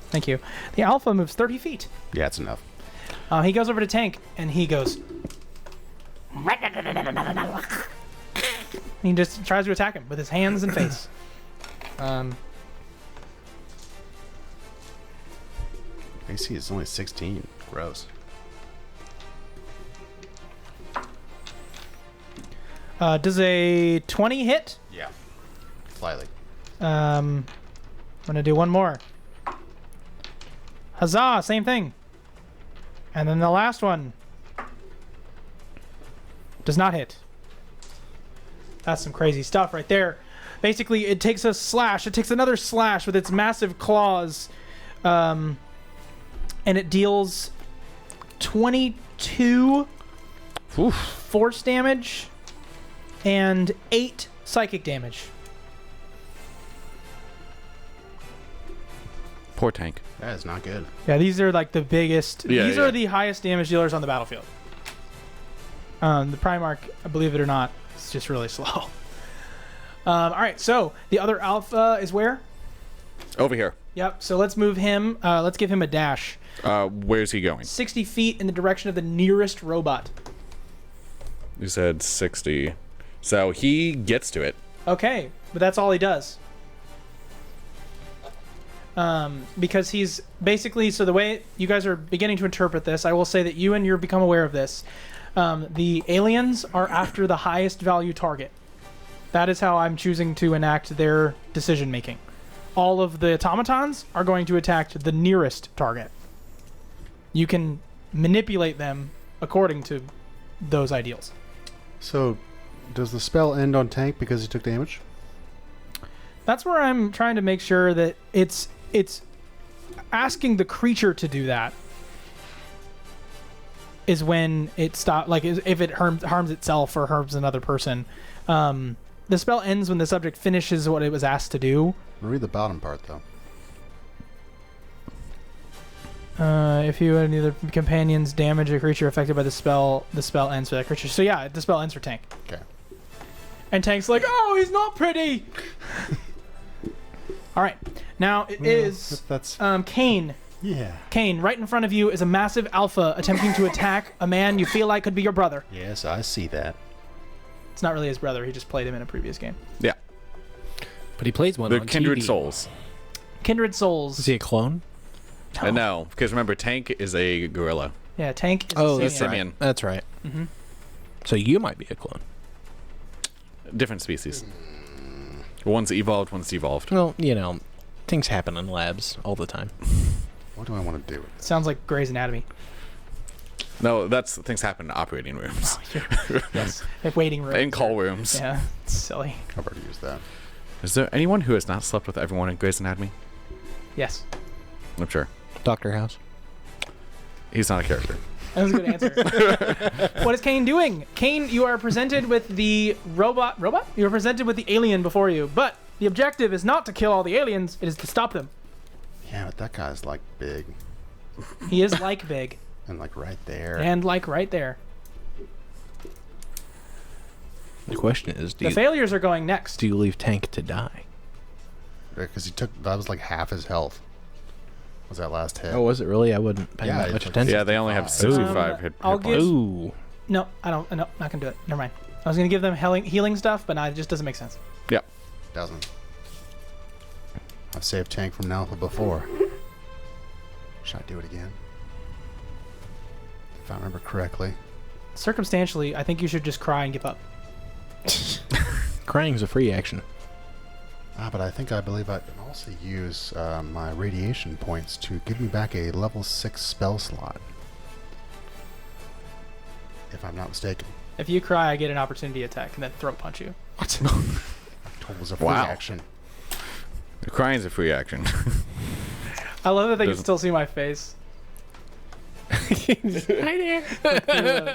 Thank you. The alpha moves 30 feet. Yeah, it's enough. He goes over to Tank and he goes. He just tries to attack him with his hands and face. AC is only 16. Gross. Does a 20 hit? Yeah. Slightly. I'm gonna do one more. Huzzah! Same thing. And then the last one does not hit. That's some crazy stuff right there. Basically, it takes a slash. It takes another slash with its massive claws, and it deals 22 force damage and 8 psychic damage. Poor Tank. That is not good. Yeah, these are like the biggest. Yeah, these yeah. are the highest damage dealers on the battlefield. The Primarch, believe it or not, is just really slow. All right, so the other alpha is where? Over here. Yep. So let's move him. Let's give him a dash. Where's he going? 60 feet in the direction of the nearest robot. You said 60. So he gets to it. Okay, but that's all he does. Because he's basically, so the way you guys are beginning to interpret this, I will say that you and you're become aware of this. The aliens are after the highest value target. That is how I'm choosing to enact their decision making. All of the automatons are going to attack the nearest target. You can manipulate them according to those ideals. So, does the spell end on Tank because he took damage? That's where I'm trying to make sure that it's asking the creature to do that is when it stops, like if it harms itself or harms another person. The spell ends when the subject finishes what it was asked to do. Read the bottom part, though. If you and either companions damage a creature affected by the spell ends for that creature. So yeah, the spell ends for Tank. Okay. And Tank's like, oh, he's not pretty. All right, now it is That's Kane. yeah. Kane, right in front of you is a massive alpha attempting to attack a man you feel like could be your brother. Yes, I see that. It's not really his brother. He just played him in a previous game. Yeah. But he plays one The on Kindred TV. Souls. Kindred Souls. Is he a clone? No, because remember, Tank is a gorilla. Yeah, Tank is Oh, a that's simian. right. Simian. That's right. Mm-hmm. So you might be a clone. Different species. One's evolved, one's devolved. Well, you know, things happen in labs all the time. What do I want to do? Sounds like Grey's Anatomy. No, that's things happen in operating rooms. Yes. Waiting room. In call rooms. Yeah, it's silly. I've already used that. Is there anyone who has not slept with everyone in Grey's Anatomy? Yes. I'm sure. Doctor House. He's not a character. That was a good answer. What is Kane doing? Kane, you are presented with the robot. Robot? You are presented with the alien before you, but the objective is not to kill all the aliens, it is to stop them. Yeah, but that guy's like big He is like big. and like right there. And like right there. The question is, The failures are going next. do you leave Tank to die? Because that was like half his health. Was that last hit? Oh, was it really? I wouldn't pay Yeah, that it's much like- attention. Yeah, they only have 65 hit I'll points. give- Ooh. No, I don't. No, not gonna do it. Never mind. I was gonna give them healing stuff, but no, it just doesn't make sense. Yep. Doesn't. I've saved Tank from an alpha before. Should I do it again? If I remember correctly. Circumstantially, I think you should just cry and give up. Crying's a free action. But I believe I can also use my radiation points to give me back a level 6 spell slot. If I'm not mistaken. If you cry, I get an opportunity attack and then throat punch you. What? Told was a free Wow. action. Crying's a free action. I love that they can Doesn't- still see my face. Hi there.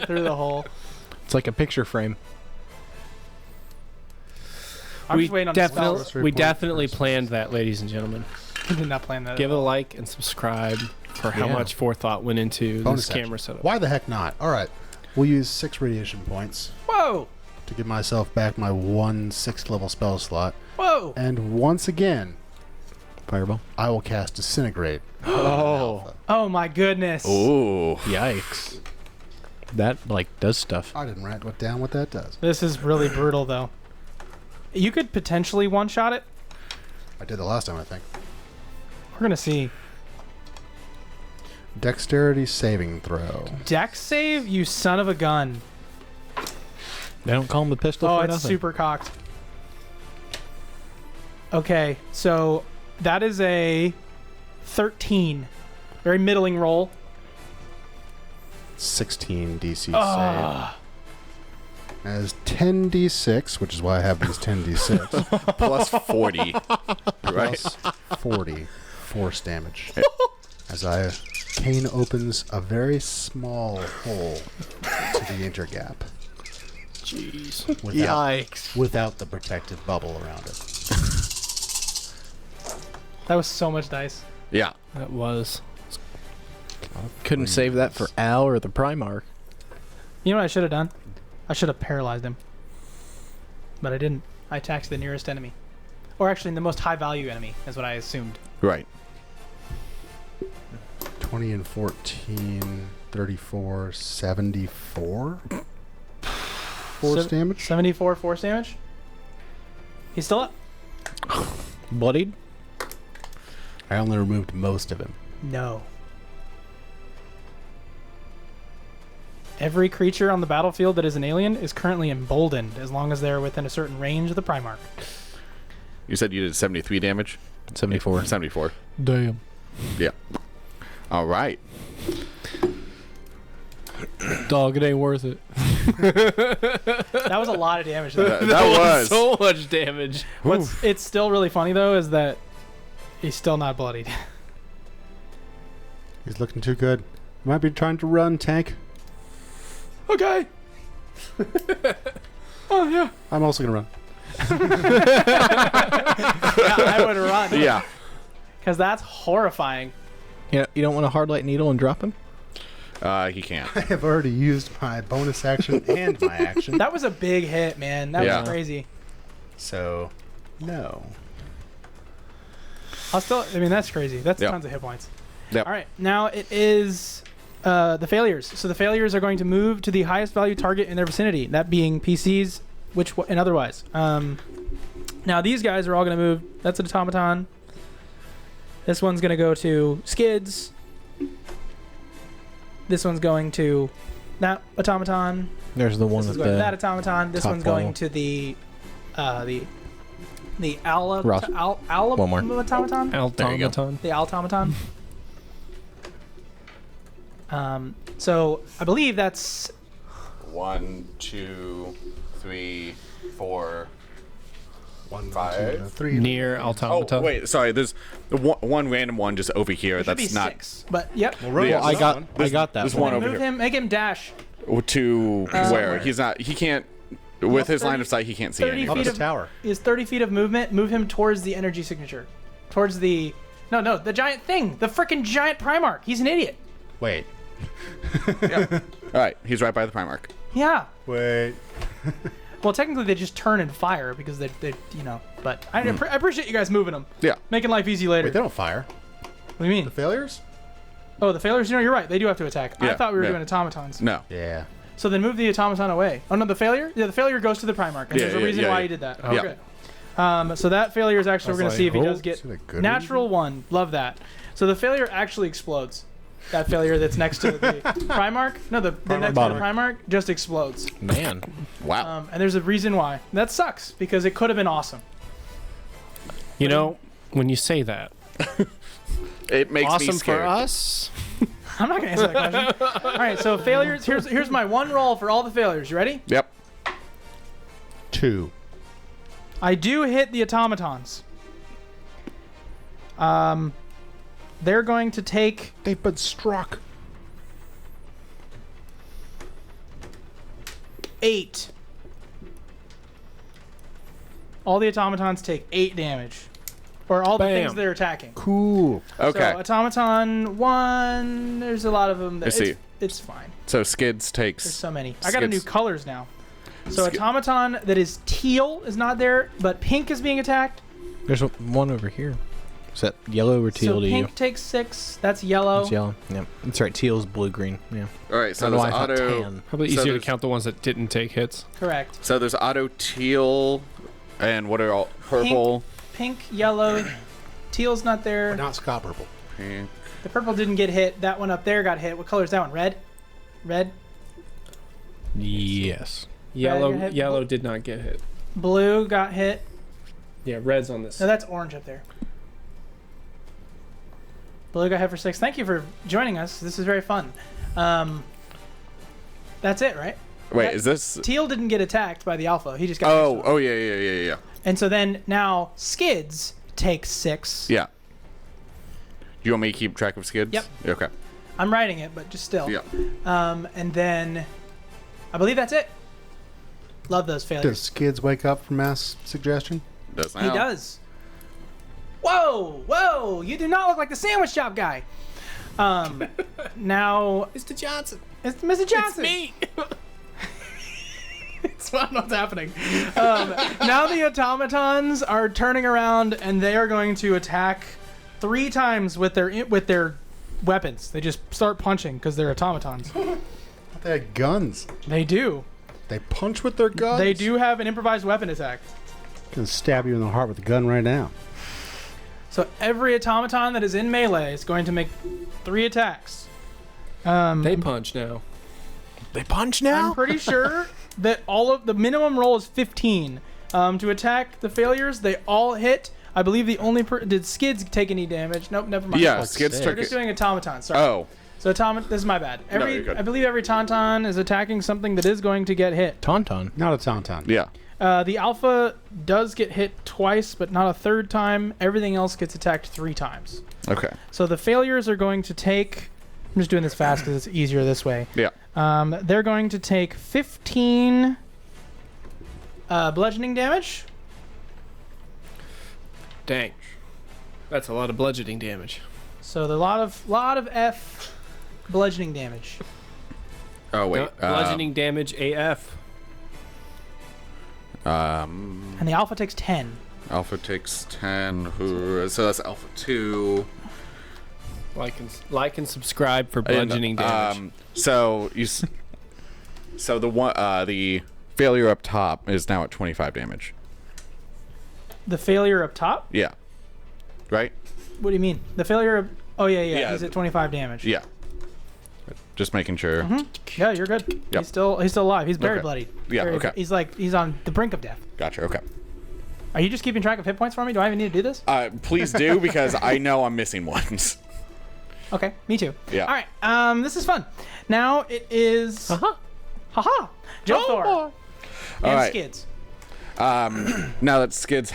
through the hole. It's like a picture frame. I'm just waiting on the spells. Definitely- We definitely planned that, ladies and gentlemen. I did not plan that. Give at a all. like and subscribe for how Yeah. much forethought went into Bonus this camera action. setup. Why the heck not? Alright. We'll use 6 radiation points Whoa! to give myself back my 1 6th level spell slot. Whoa! And once again, Fireball. I will cast Disintegrate. Oh. Oh my goodness! Ooh. Yikes. That, like, does stuff. I didn't write down what that does. This is really brutal, though. You could potentially one-shot it. I did the last time, I think. We're gonna see. Dexterity saving throw. Dex save, you son of a gun! They don't call him the pistol Oh, for it's nothing. super cocked. Okay, so that is a 13. Very middling roll. 16 DC Ah. save. As 10d6, which is why I have these 10d6, Plus 40. Right? plus 40 force damage. As Kane opens a very small hole to the intergap. Jeez. Without, without the protective bubble around it. That was so much dice. Yeah. That was. Couldn't save that for Al or the Primarch. You know what I should have done? I should have paralyzed him. But I didn't. I attacked the nearest enemy. Or actually, the most high-value enemy, is what I assumed. Right. 20 and 14, 34, 74 force damage. 74 force damage? He's still up? Bloodied? I only removed most of him. No. Every creature on the battlefield that is an alien is currently emboldened as long as they are within a certain range of the Primarch. You said you did 73 damage? 74. 74. Damn. Yeah. All right. Dog, it ain't worth it. That was a lot of damage. Though. That was. so much damage. What's it's still really funny though is that he's still not bloodied. He's looking too good. Might be trying to run, Tank. Okay. Oh yeah. I'm also gonna run. Yeah, I would run. Yeah. Because that's horrifying. You don't want a hard light needle and drop him? He can't. I have already used my bonus action and my action. That was a big hit, man. That Yeah. was crazy. So, no. I mean, that's crazy. That's Yep. tons of hit points. Yep. All right, now it is the failures. So the failures are going to move to the highest value target in their vicinity, that being PCs, and otherwise. Now these guys are all going to move. That's an automaton. This one's going to go to Skids. This one's going to that automaton. There's the one This with is going to that the automaton. This top one's going wall. to the Ala Ross. One more. automaton. Automaton. The automaton. So I believe that's 1, 2, 3, 4. 1, 5. 2, 3. Near Oh, automata. wait, sorry. There's one random one just over here. it should be That's not 6. But yep. Well, Yeah, Rowan's I got got one. I got that there's one. one over Move here. him. Make him dash. To where? He's not. He can't. With his line of sight, he can't see 30 anything. Up feet the of- tower. Is 30 feet of movement. Move him towards the energy signature. Towards the no, the giant thing. The freaking giant Primarch. He's an idiot. Wait. All right, he's right by the Primarch. Yeah. Wait. Well, technically they just turn and fire because they But I appreciate you guys moving them, Yeah. making life easy later. Wait, they don't fire. What do you mean? The failures? Oh, the failures. You're right. They do have to attack. I Yeah, thought we were yeah. doing automatons. No. Yeah. So then move the automaton away. Oh no, the failure. Yeah, the failure goes to the Primarch. And Yeah, there's a yeah, reason yeah, why yeah. you did that. Yeah. Okay. So that failure is actually, we're I going was to see if he like, does oh, get is it a good natural one. Love that. So the failure actually explodes. That failure that's next to the Primarch. No, the next to the bottom. Primarch just explodes. Man. Wow. And there's a reason why. That sucks because it could have been awesome. You know, when you say that, It makes me awesome scared. for us. I'm not going to answer that question. All right, so failures. Here's my one roll for all the failures. You ready? Yep. 2. I do hit the automatons. They're going to take They've been struck. 8. All the automatons take 8 damage. Or all the Bam. things they're attacking. Cool. Okay. So automaton 1, there's a lot of them. see. It's fine. So Skids There's takes. so many. I got a new Skids. colors now. So Skid- automaton that is teal is not there, but pink is being attacked. There's one over here. Is that yellow or teal So to you? pink takes 6. That's yellow. It's yellow. Yeah. That's right. Teal's blue green. Yeah. All right. I So don't know there's why I thought auto. tan. Probably So easier to there's- count the ones that didn't take hits. Correct. So there's auto teal, and what are all purple? Pink, yellow. Teal's not there. But not Scott Purple. Pink. The purple didn't get hit. That one up there got hit. What color is that one? Red? Red? Yes. Yellow, your head- yellow did not get hit. Blue got hit. Yeah, red's on this. No, that's orange up there. Blue got hit for 6. Thank you for joining us. This is very fun. That's it, right? Wait, That- is this? Teal didn't get attacked by the alpha. He just got Oh, hit. oh yeah. And so then now Skids takes 6. Yeah. Do you want me to keep track of Skids? Yep. Okay. I'm writing it, but just still. Yeah. And then I believe that's it. Love those Does failures. Skids wake up from mass suggestion? Does He now. does. Whoa! You do not look like the sandwich shop guy. Now Mr. Johnson. it's Mr. Johnson. Me. It's not what's happening. Now the automatons are turning around and they are going to attack 3 times with their weapons. They just start punching because they're automatons. They had guns. They do. They punch with their guns. They do have an improvised weapon attack. Can stab you in the heart with a gun right now. So every automaton that is in melee is going to make 3 attacks. They punch now. They punch I'm pretty sure that all of the minimum roll is 15. To attack the failures, they all hit. I believe the only did Skids take any damage? Nope, never mind. Yeah, Like Skids six. We're took just it. doing automatons. Sorry. Oh, So this is my bad. you're good. I believe every tauntaun is attacking something that is going to get hit. Tauntaun. Not a tauntaun. yeah. The alpha does get hit twice, but not a third time. Everything else gets attacked 3 times. Okay. So the failures are going to take. I'm just doing this fast because it's easier this way. Yeah. They're going to take 15 bludgeoning damage. Dang. That's a lot of bludgeoning damage. So the lot of F bludgeoning damage. Oh wait. No, bludgeoning damage AF. And the alpha takes 10. Alpha takes 10. So that's Alpha 2. Like and subscribe for bludgeoning damage. So so the failure up top is now at 25 damage. The failure up top? Yeah. Right? What do you mean? The failure of... Oh, yeah. Yeah. He's at 25 damage. Yeah. Just making sure. Yeah, you're good. Yep. He's still alive. He's very Okay. bloodied. Yeah, Very- okay. He's on the brink of death. Gotcha. Okay. Are you just keeping track of hit points for me? Do I even need to do this? Please do, because I know I'm missing ones. Okay, me too. Yeah. All right. This is fun. Now it is. Haha. Joe Thor and All right. Skids. Now that Skids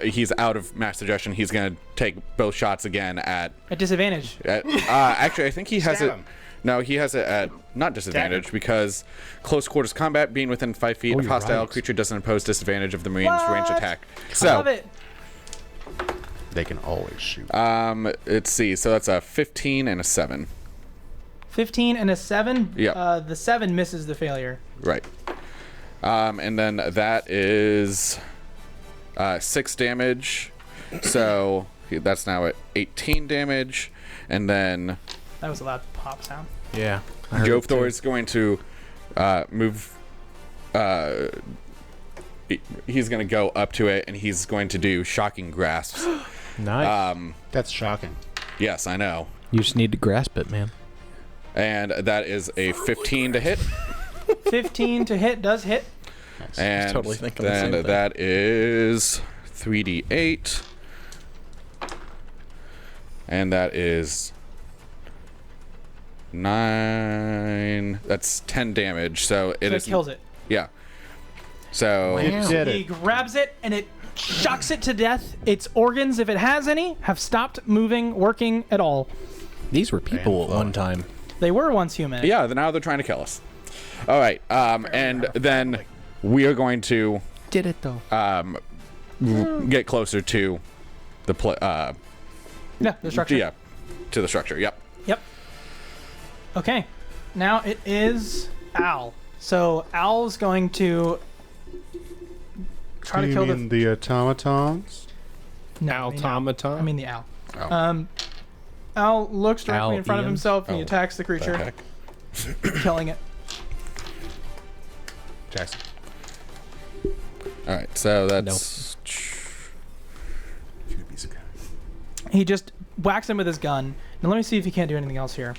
he's out of mass suggestion, he's going to take both shots again at Disadvantage. actually, I think he has Stab it. him. No, he has it at not disadvantage because close quarters combat, being within 5 feet of you're hostile right. creature doesn't impose disadvantage of the Marine's range What? attack. Love So, it. They can always shoot. let's see. So that's a 15 and a 7. 15 and a 7. Yeah. The 7 misses the failure. Right. And then that is 6 damage. So that's now at 18 damage. And then That was a loud pop sound. Yeah. Joe Thor is going to move. He's going to go up to it, and he's going to do shocking grasps. Nice. That's shocking. Yes, I know. You just need to grasp it, man. And that is a 15 to hit. 15 to hit does hit. And totally thinking the then same thing. that is 3d8. And that is 9. That's 10 damage. So So it it is. kills it. Yeah. So It did He it. grabs it and it shocks it to death. Its organs, if it has any, have stopped moving, working at all. These were people at one time. They were once human. yeah, now they're trying to kill us. All right. And then we are going to Did it though? get closer to the Yeah, the structure. Yeah, to the structure. Yep. Yep. Okay. Now it is Al. So Al's going to try Do to you kill mean the automatons? No, I mean Al. Automaton. I mean the Al. Oh. Al looks directly Al in front of Ian? himself and he Oh, attacks the creature, Heck. killing it. Jackson. All right. So that's. If you'd be so kind. He just whacks him with his gun. Now let me see if he can't do anything else here.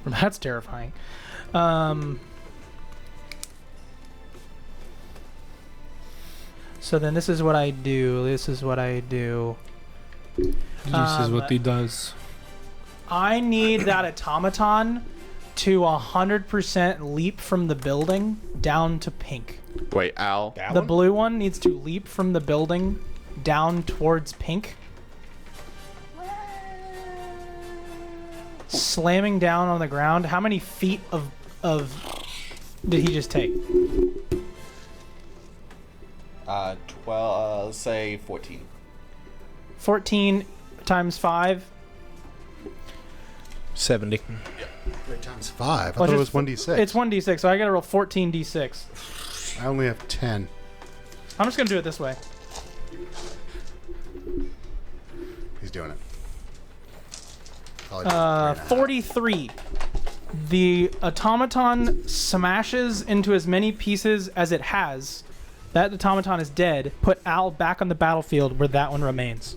That's terrifying. So then this is what I do. This is what he does. I need that automaton to 100% leap from the building down to pink. Wait, Al. That The one? blue one needs to leap from the building down towards pink. Slamming down on the ground. How many feet of did he just take? 12. Say 14. 14 times 5. 70. Wait, times 5. I Well, thought it was just- 1d6. It's 1d6, so I gotta roll 14d6. I only have 10. I'm just gonna do it this way. He's doing it. Probably 3.5. 43. The automaton smashes into as many pieces as it has. That automaton is dead. Put Al back on the battlefield where that one remains.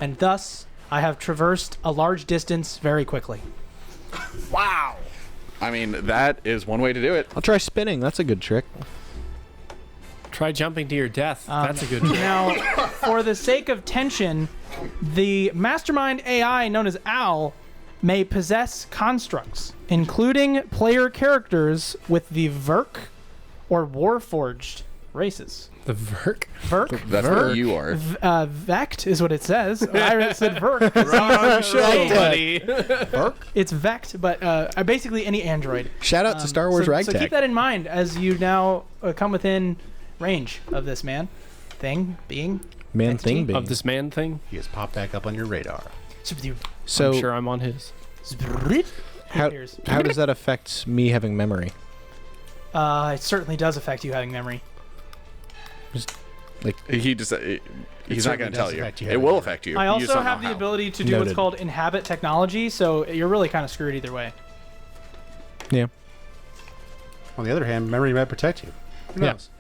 And thus, I have traversed a large distance very quickly. Wow. I mean, that is one way to do it. I'll try spinning. That's a good trick. Try jumping to your death. That's a good trick. Now, for the sake of tension, the mastermind AI known as Al may possess constructs, including player characters with the Verk or Warforged races. The Verk. Verk? That's what you are. Vect is what it says. I said Verk. buddy. It's Vect, but basically any android. Shout out to Star Wars so Ragtag. keep that in mind as you now come within range of this man being. Man entity thing being. Of this man thing. He has popped back up on your radar. So I'm sure I'm on his. how, how does that affect me having memory? It certainly does affect you having memory. Like, He just he's not going to tell does you. affect you, It will however. affect you. I You just also don't have know the how. ability to do what's Noted. called inhabit technology, so you're really kind of screwed either way. yeah, On the other hand, memory might protect you. Who Yeah. knows?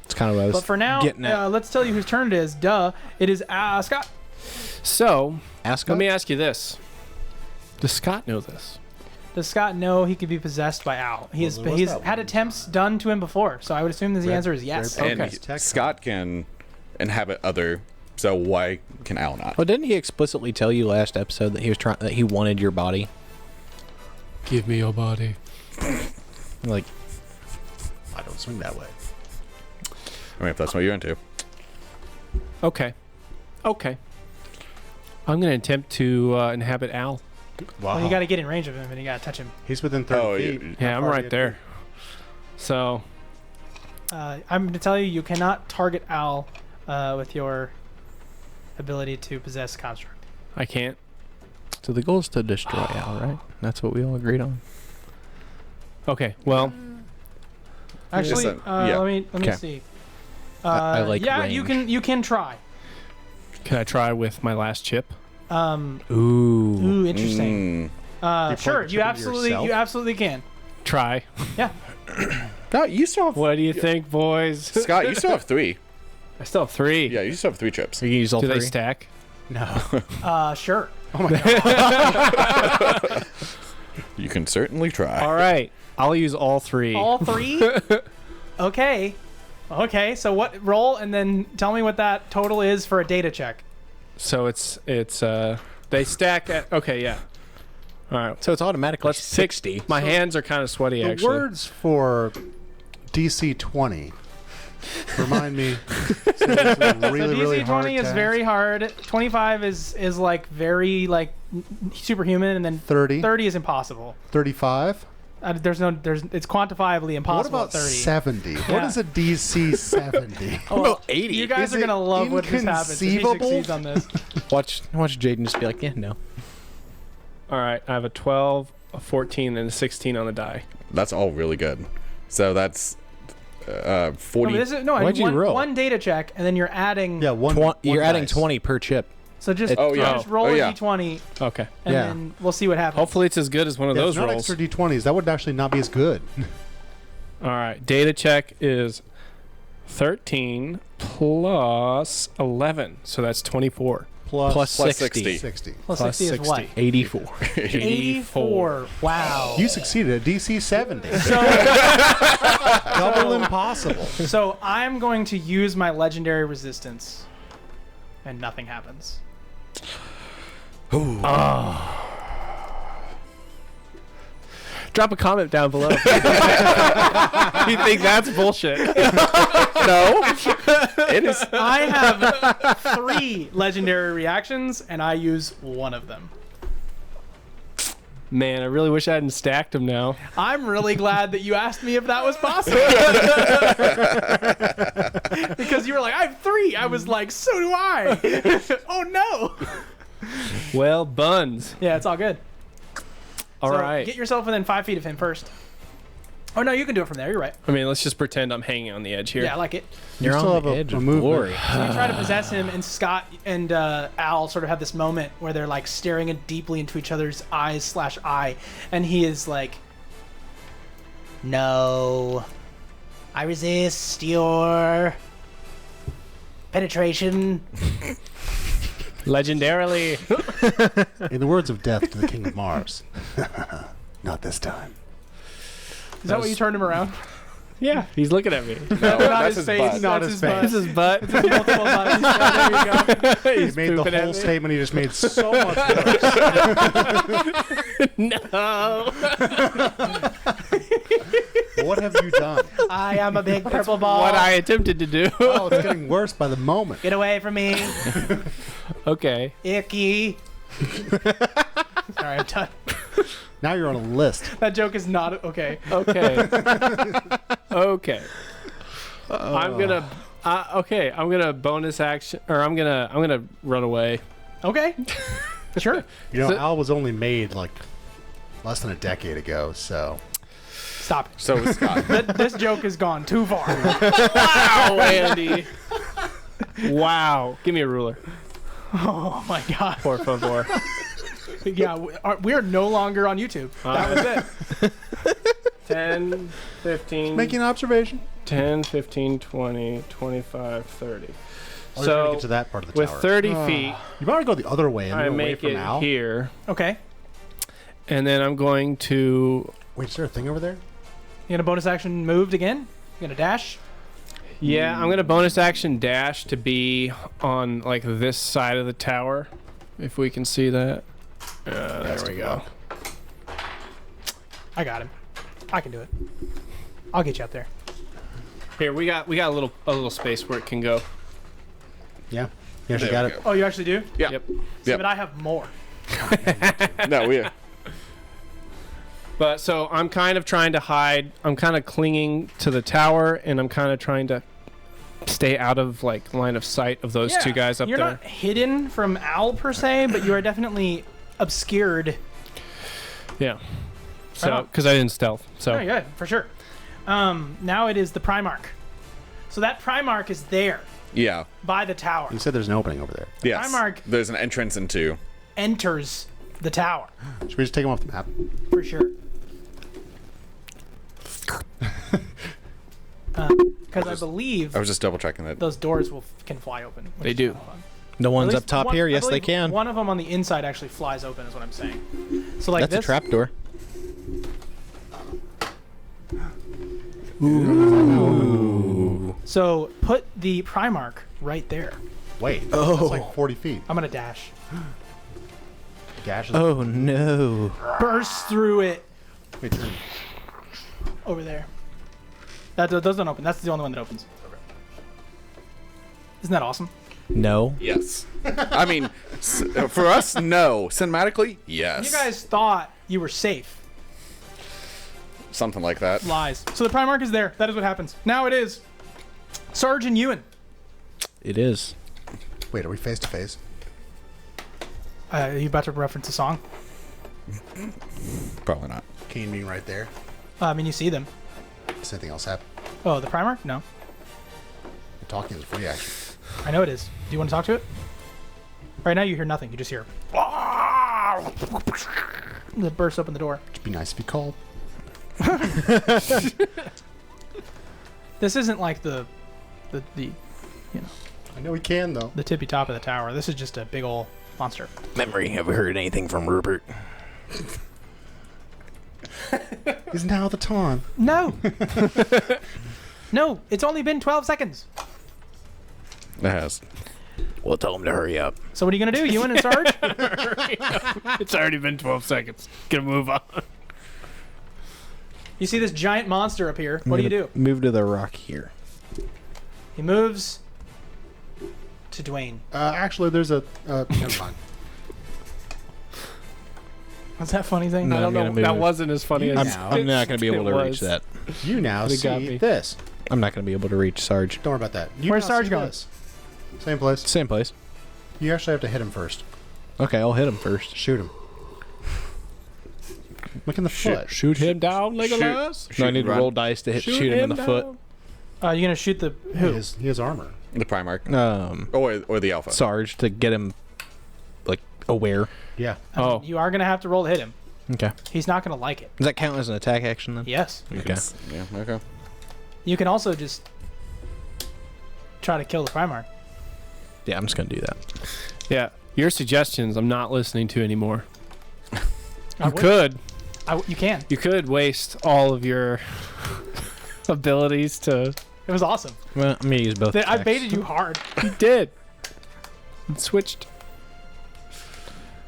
it's kind of what I was But for now, getting at. let's tell you whose turn it is. Duh. It is Scott. So, Ask let me ask you this. Does Scott know this? Does Scott know he could be possessed by Al? Well, there was He's that had one. attempts done to him before, so I would assume that the Red- answer is yes. red- And Okay. Tech Scott can inhabit other. So why can Al not? Well, didn't he explicitly tell you last episode that he wanted your body? Give me your body. Like, I don't swing that way. I mean, if that's what you're into. Okay. Okay. I'm going to attempt to inhabit Al. Wow. Well, you got to get in range of him, and you got to touch him. He's within 30 Oh, feet. Yeah, How I'm far right do you there. So, I'm going to tell you, you cannot target Al with your ability to possess construct. I can't. so the goal is to destroy Al, right? That's what we all agreed on. Okay. Well, Actually, Yes, yeah. let me Okay. see. I like yeah, range. you can try. can I try with my last chip? Ooh, interesting. Mm. Sure, point you the chip into absolutely yourself? can. Try. Yeah. No, you still have. What do you think, boys? Scott, you still have 3. I still have 3. Yeah, you still have 3 chips. So you can use all Do they three. stack? No. Sure. You can certainly try. All right. I'll use all 3. All 3? Okay. Okay, so what roll and then tell me what that total is for a data check. So it's they stack at okay, yeah. All right. So it's automatically Let's 60. My hands are kind of sweaty The actually. words for DC 20 remind me. So it's a really, So really DC hard 20 is task. very hard. 25 is like very like superhuman, and then 30, 30 is impossible. 35. It's quantifiably What impossible about at 30. 70? What Yeah. is a DC 70? Well, 80? You guys Is are it gonna love what just happens if he inconceivable? succeeds on this. Watch Jaden just be like, yeah, no. All right. I have a 12, a 14 and a 16 on the die. That's all really good. So that's 40. No, but this is, Why'd you roll? one data check, and then you're adding. Yeah, one. You're adding dice. 20 per chip. So just, Oh, yeah. just roll Oh, a yeah. d20, Okay. and Yeah. then we'll see what happens. Hopefully it's as good as one of Yeah, those it's not rolls. extra D20s. That would actually not be as good. All right. Data check is 13 plus 11. So that's 24. Plus Plus Plus 60. 60. 60. Plus plus 60 is what? 84. 84. Wow. You succeeded at DC 70. So, Double impossible. so I'm going to use my legendary resistance, and nothing happens. Drop a comment down below. You think that's bullshit? No, it is. I have 3 legendary reactions, and I use one of them. Man, I really wish I hadn't stacked them now. I'm really glad that you asked me if that was possible. Because you were like, I have 3. I was like, so do I. Oh, no. Well, buns. Yeah, it's all good. All So right. Get yourself within 5 feet of him first. Oh, no, you can do it from there. You're right. I mean, let's just pretend I'm hanging on the edge here. Yeah, I like it. You're still on have the a- edge a of movement. glory. So you try to possess him, and Scott and Al sort of have this moment where they're like staring deeply into each other's eyes/eye, and he is like, "No, I resist your penetration." Legendarily. In the words of Death to the King of Mars. Not this time. Is that what you turned him around? Yeah, he's looking at me. No, that's his face. butt. Not That's his his butt. face. This is butt. Multiple buttons. Yeah, there you go. He made the pooping at whole me. statement he just made so much worse. No. What have you done? I am a big purple ball. What I attempted to do. Oh, it's getting worse by the moment. Get away from me, Okay. icky. Sorry, I'm done. Now you're on a list. That joke is not okay. Okay. Okay. I'm gonna. Okay. I'm gonna bonus action, or I'm gonna run away. Okay. Sure. You know, So- Al was only made like less than a decade ago, so Stop it. So Scott. This joke has gone too far. Wow, Andy. Wow. Give me a ruler. Oh my god. Por favor. Yeah, we are no longer on YouTube. That was it. 10, 15, Making an observation. 10, 15, 20, 25, 30. Oh, you're trying to So get to that part of the with tower. 30 feet, You might want to go the other way and I move away make from it Al. here. Okay. And then I'm going to... Wait, is there a thing over there? You gonna bonus action moved again? You gonna dash? Yeah, I'm going to bonus action dash to be on like this side of the tower. If we can see that. There we go. I got him. I can do it. I'll get you up there. Here, we got a little space where it can go. Yeah. You actually There got we it. go. Oh, you actually do? Yeah. Yep. See, Yep. but I have more. No, we. But so I'm kind of trying to hide. I'm kind of clinging to the tower, and I'm kind of trying to stay out of like line of sight of those two guys up You're there. not hidden from Al per se, but you are definitely obscured. Yeah. So on. because I didn't stealth. So Very good, for sure. Now it is the Primarch. So that Primarch is there Yeah. by the tower. You said there's an opening over there. Yes. Primarch- There's an entrance into. Enters the tower, Should we just take him off the map? for sure. Because I believe I was just double checking that. those doors can fly open. which They is do. kinda fun. The At ones least up top one- here, I yes, they believe can. One of them on the inside actually flies open, is what I'm saying. So like That's this. a trapdoor. So put the Primarch right there. Wait. That's like 40 feet. I'm gonna dash. Dash is Oh no. Burst through it Wait, turn. over there. That those don't open. That's the only one that opens. Isn't that awesome? No. Yes. I mean, for us, no. Cinematically, yes. You guys thought you were safe. Something like that. Lies. So the Primarch is there. That is what happens. Now it is Sarge and Ewan. It is. Wait, are we face to face? Are you about to reference a song? Probably not. Kane being right there. I mean, you see them. Does anything else happen? Oh, the Primarch? No. Talking is free action. I know it is. Do you want to talk to it? Right now you hear nothing. You just hear. It bursts open the door. It'd be nice if you called. This isn't like the you know, I know we can though. the tippy top of the tower. This is just a big old monster. Memory, have we heard anything from Rupert? Is now the time? No. No, it's only been 12 seconds. It has. We'll tell him to hurry up. So what are you gonna do, Ewan and Sarge? it's already been 12 seconds. Gonna move on. You see this giant monster up here. What do you do? Move to the rock here. He moves to Dwayne. Actually, there's a. Never mind. What's that funny thing? No. I don't I'm know. gonna move That it. wasn't as funny as I'm not going to be able it to was. reach that. You now But it got see me. this. I'm not going to be able to reach Sarge. Don't worry about that. You Where's now Sarge see going? this. Same place. Same place. You actually have to hit him first. Okay, I'll hit him first. Shoot him. Look in the foot. Shoot him down, Legolas. No, I need to run. roll dice to shoot him in the foot. You gonna shoot the He who? has armor. The Primarch. Or the Alpha. Sarge to get him, like, aware. Yeah. Oh, You are gonna have to roll to hit him. Okay. He's not gonna like it. Does that count as an attack action then? Yes. You Okay. can yeah, okay. You can also just try to kill the Primarch. Yeah, I'm just going to do that. yeah. Your suggestions, I'm not listening to anymore. I You would. could. You can. You could waste all of your abilities to. It was awesome. Well, I'm going to use both I attacks. baited you hard. You did. It switched.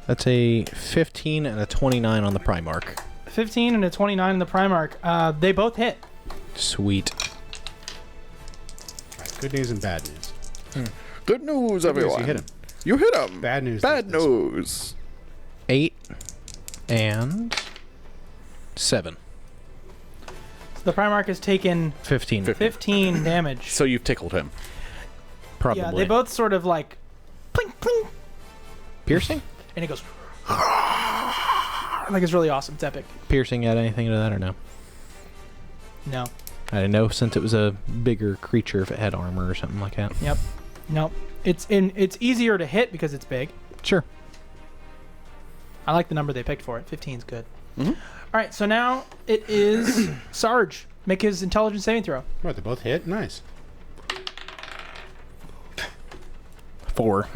That's a 15 and a 29 on the Primarch. 15 and a 29 in the Primarch. They both hit. Sweet. Right, good news and bad news. Good news, Good news, everyone. you hit him. You hit him. Bad news. Bad is this. news. 8 and 7. So the Primarch has taken 15. 15 damage. So you've tickled him. Probably. Yeah, they both sort of like pling pling, Piercing? and it goes like it's really awesome. It's epic. Piercing add anything to that or no? No. I didn't know since it was a bigger creature if it had armor or something like that. Yep. Nope. It's easier to hit because it's big. Sure. I like the number they picked for it. 15 is good. Mhm. All right, so now it is Sarge. Make his intelligence saving throw. Right, they both hit. Nice. 4.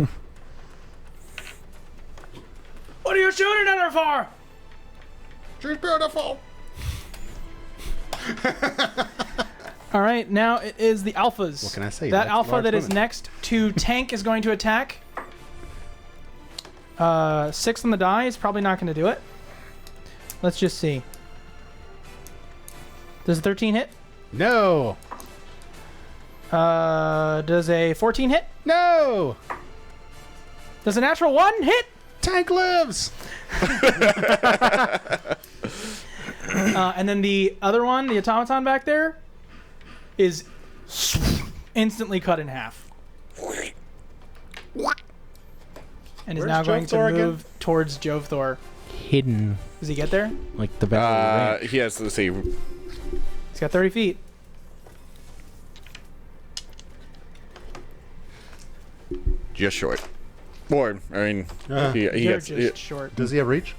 What are you shooting at her for? She's beautiful. All right, now it is the alphas. What can I say? That That's alpha large that is women. next to Tank is going to attack. 6 on the die is probably not going to do it. Let's just see. Does a 13 hit? No. Does a 14 hit? No. Does a natural 1 hit? Tank lives. And then the other one, the automaton back there, is instantly cut in half. And is Where's now going to Jovthor again? move towards Jovthor. Hidden. Does he get there? Like the back of the He has, let's see. He's got 30 feet. Just short. Or, I mean, he You're gets... just short. Does he have reach?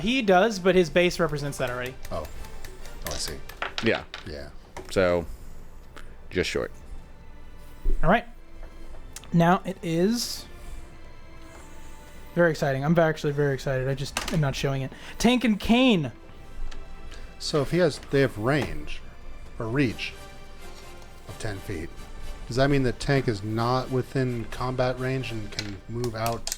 He does, but his base represents that already. Oh, I see. yeah. Yeah. So, just short. All right. Now it is very exciting. I'm actually very excited. I just am not showing it. Tank and Kane. So if they have range or reach of 10 feet, does that mean that Tank is not within combat range and can move out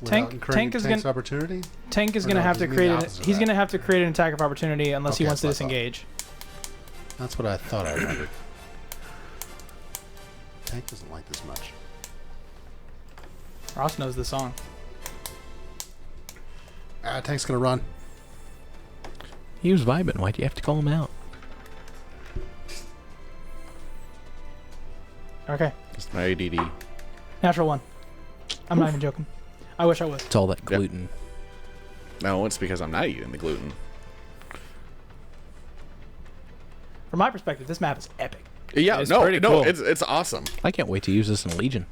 without incurring Tank is Tank's gonna- opportunity? Tank is Or going to no, have does to it mean create. the An, opposite of he's that? going to have to create an attack of opportunity unless he Okay, wants to that's what I thought. disengage. That's what I thought I remembered. Tank doesn't like this much. Ross knows the song. Tank's gonna run. He was vibing. Why'd you have to call him out? Okay. Just my ADD. Natural 1. I'm not even joking. I wish I was. It's all that gluten. No, it's because I'm not eating the gluten. From my perspective, this map is epic. Yeah, It's no, pretty no, cool. it's awesome. I can't wait to use this in Legion.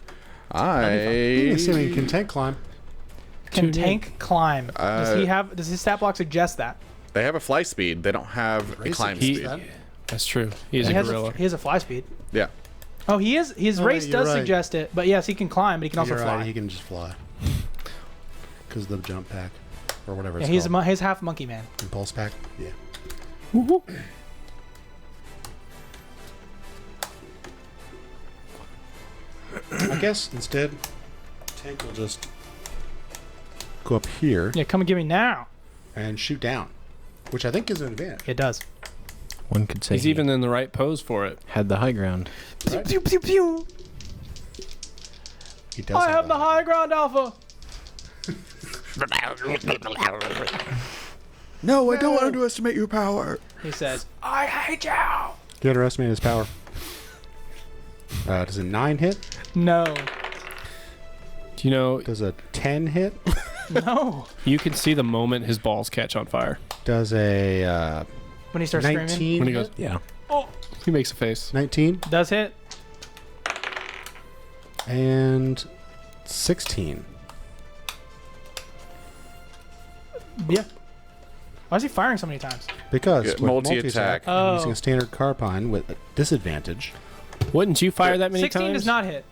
Assuming can Tank climb. Can Tank climb? Does his stat block suggest that? They have a fly speed. They don't have a Race climb against speed. that? That's true. He's He a has gorilla. he has a fly speed. Yeah. Oh, he is. His Oh, race wait, you're does right. suggest it, but yes, he can climb, but he can also You're fly. right, he can just fly. Because of the jump pack. Or whatever Yeah, it's he's called. he's half monkey man. Impulse pack? Yeah. I guess instead, Tank will just go up here Yeah, come and get me now. and shoot down. Which I think is an advantage. It does. One could say He's even in the right pose for it. had the high ground. Right? Pew, pew, pew. He does I have the high ground, Alpha. No, I don't underestimate your power. He says, "I hate you." You underestimate his power. Does a 9 hit? No, Do you know, Does a 10 hit? no. you can see the moment his balls catch on fire. Does a When he starts screaming, 19 When he hit? goes, Yeah. he makes a face. 19 does hit. and 16. Yeah. Why is he firing so many times? Because Yeah, with multi-attack. Oh. using a standard carbine with a disadvantage. Wouldn't you fire that many 16 times? does not hit,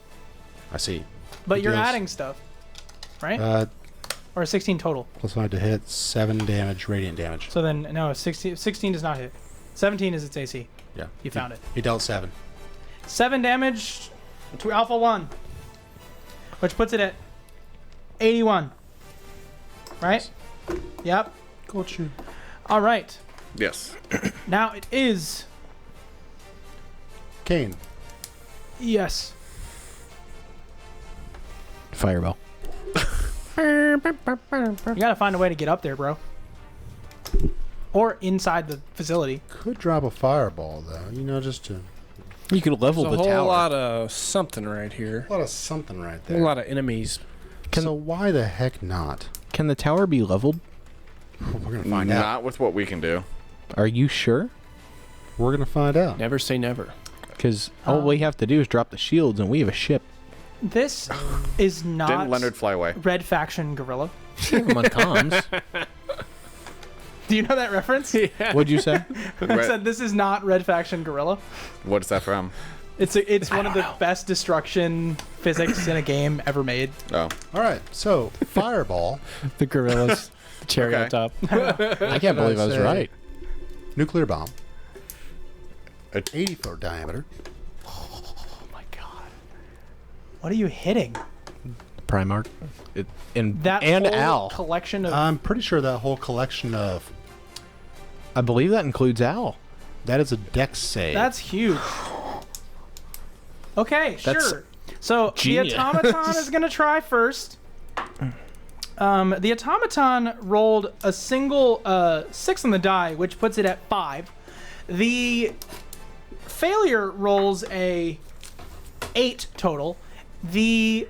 I see. but It you're deals- adding stuff, right? Or 16 total. Plus 5 to hit, 7 damage, radiant damage. So then, no, 16 does not hit. 17 is its AC. Yeah. You found it. He dealt 7. 7 damage to Alpha 1, which puts it at 81. Right? Yep. Got you. All right. Yes. Now it is. Kane. Yes. Fireball. You gotta find a way to get up there, bro. Or inside the facility. Could drop a fireball, though. You know, just to... You could level There's a the whole tower. lot of something right here. A lot of something right A there. lot of enemies. So why the heck not? Can the tower be leveled? We're going to find out. Not with what we can do. Are you sure? We're going to find out. Never say never. Because all we have to do is drop the shields, and we have a ship. This is not Didn't Leonard fly away? Red Faction Gorilla. I'm on comms. Do you know that reference? Yeah. What'd you say? I said this is not Red Faction Gorilla. What's that from? It's one of the best destruction physics in a game ever made. Oh. All right, so Fireball, The gorillas. The cherry Okay. on top. I can't believe I was say- right. nuclear bomb, A- 80-foot diameter. Oh my god. What are you hitting? Primark. And That and whole Al. collection of I'm pretty sure that whole collection of I believe that includes Al. that is a dex save. That's huge. Okay, That's sure. So genius. the automaton is gonna try first. The automaton rolled a single 6 on the die, which puts it at 5. The failure rolls a 8 total. The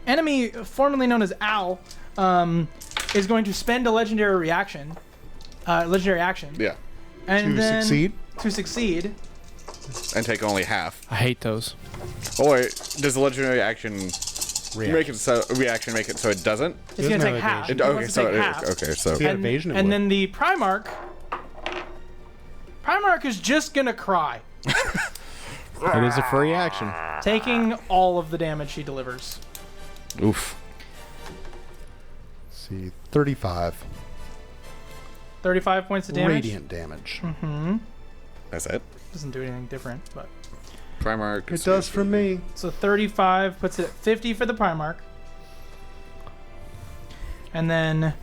enemy, formerly known as Al, is going to spend a legendary action. Yeah. And to then succeed. To succeed. And take only half. I hate those. Oh wait, does the legendary action make it so it doesn't? It's doesn't gonna have take half. evasion. He Okay, wants to so take half. okay, so Yeah. evasion, it would. then the Primarch is just gonna cry, It is a free action. taking all of the damage she delivers. oof. Let's see, 35 35 points of damage. radiant damage. That's it. Doesn't do anything different, but Primarch. It does for me. so 35 puts it at 50 for the Primarch. And then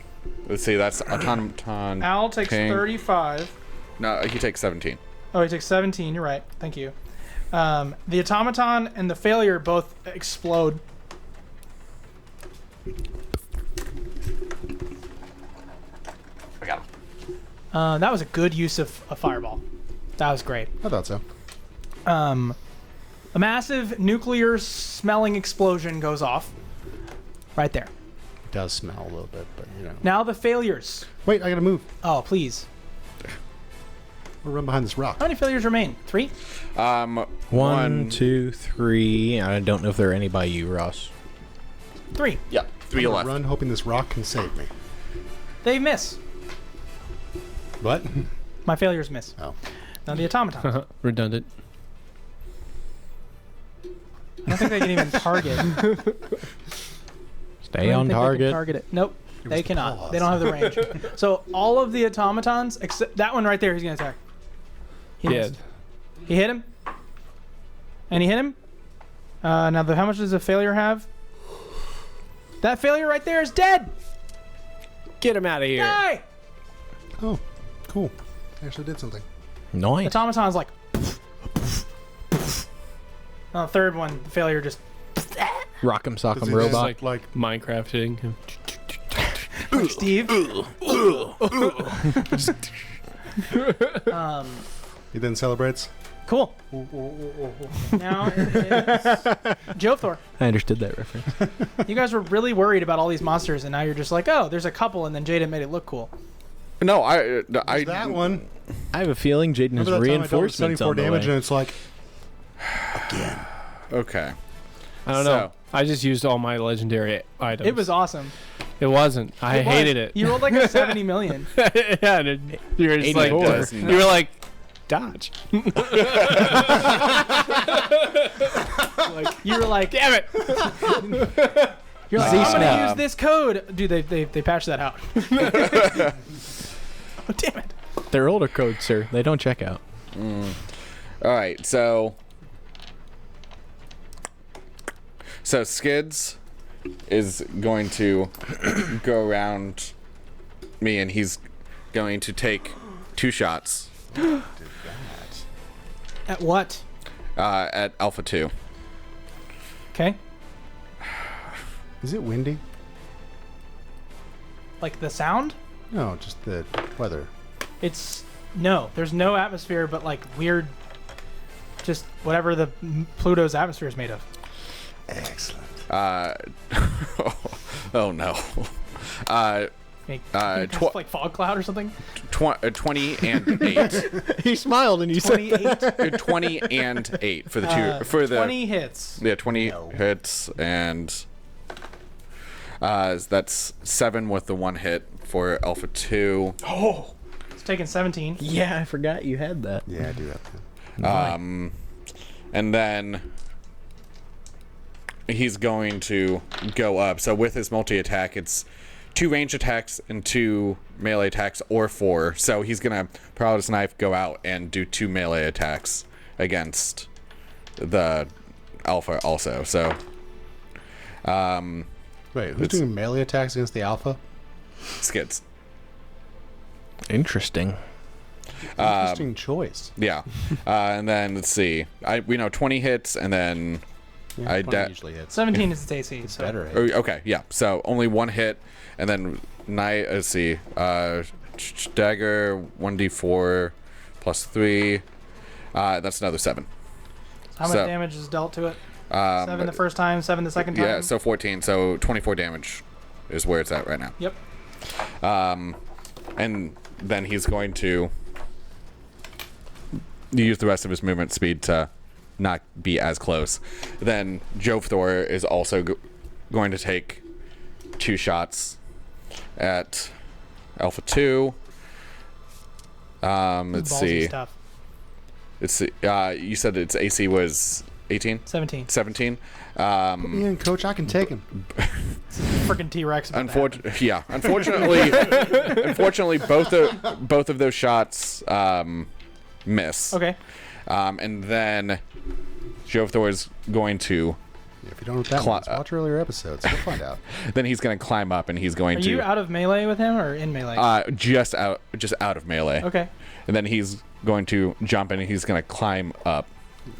Let's see. That's automaton. Al takes King. 35. No, he takes 17. Oh, he takes 17. You're right. Thank you. The automaton and the failure both explode. I got him. That was a good use of a fireball. That was great. I thought so. A massive nuclear smelling explosion goes off. Right there. It does smell a little bit, but you know. Now the failures. Wait, I gotta move. Oh, please. We'll run behind this rock. How many failures remain? 3? One, 2, 3. I don't know if there are any by you, Ross. 3. Yeah, 3 I'm gonna left. run, hoping this rock can save me. They miss. What? My failures miss. Oh. Now the automaton. Redundant. I don't think they can even target. Stay I don't on think they can target. target it. Nope. They was cannot. pause. They don't have the range. So all of the automatons, except that one right there, he's gonna attack. He Yeah. missed. He hit him. And he hit him. Now, how much does a failure have? That failure right there is dead. Get him out of here. Die. Oh, cool. Actually did something. Nice. Automaton's like. On the third one, the failure just. Rock'em Does sock'em it robot. just, like Minecraft hitting. Steve. he then celebrates. Cool. Now it's Joe Thor. I understood that reference. You guys were really worried about all these monsters, and now you're just like, oh, there's a couple, and then Jada made it look cool. No, I That one. I have a feeling Jaden has Remember that time I dealt with reinforcements 74 on the damage way. and it's like, Okay. I don't know. I just used all my legendary items. It was awesome. It wasn't. I It was. hated it. You rolled like a 70 million. Yeah, and you were just like, 84. Does you not. were like, dodge. You were like, Damn it. you're like, I'm Z-Snap. gonna use this code. Dude, they patched that out. Oh, damn it. They're older codes, sir. They don't check out. All right, so Skids is going to go around me, and he's going to take 2 shots At what? at Alpha 2. Okay. is it windy? Like the sound? No, just the weather. It's no. There's no atmosphere, but like weird, just whatever the Pluto's atmosphere is made of. Excellent. Oh no. Cast, like fog cloud or something. 20 and 8. He smiled and you said 28. 20 and 8 for the two. For the 20 hits. Yeah, 20 hits, and that's 7 with the 1 hit for Alpha 2. Oh, it's taking 17. Yeah, I forgot you had that. Yeah, I do have that. And then he's going to go up. So with his multi-attack, it's 2 ranged attacks and 2 melee attacks, or 4. So he's gonna Paralysis Knife, go out and do 2 melee attacks against the Alpha also. So Wait, who's doing melee attacks against the alpha? Skids. Interesting. Interesting choice. Yeah. And then let's see. We know 20 hits, and then Yeah, 20 usually hits. 17 is its AC. So. Better hit. okay, yeah. So only 1 hit, and then let's see. Dagger 1d4 plus 3. That's another 7. How much damage is dealt to it? 7 the first time, 7 the second time? Yeah, so 14. So 24 damage is where it's at right now. Yep. And then he's going to use the rest of his movement speed to not be as close. Then Jovthor is also going to take 2 shots at Alpha 2. Let's Ballsy see. Stuff. You said its AC was 18? 17. 17. Put me in, coach. I can take him. Freaking T-Rex. Unfortunately, both of those shots miss. Okay. And then Jovthor is going to. If you don't know what that means, watch earlier episodes. You'll find out. Then he's going to climb up, and he's going Are to. you out of melee with him or in melee? Just out of melee. Okay. And then he's going to jump, and he's going to climb up.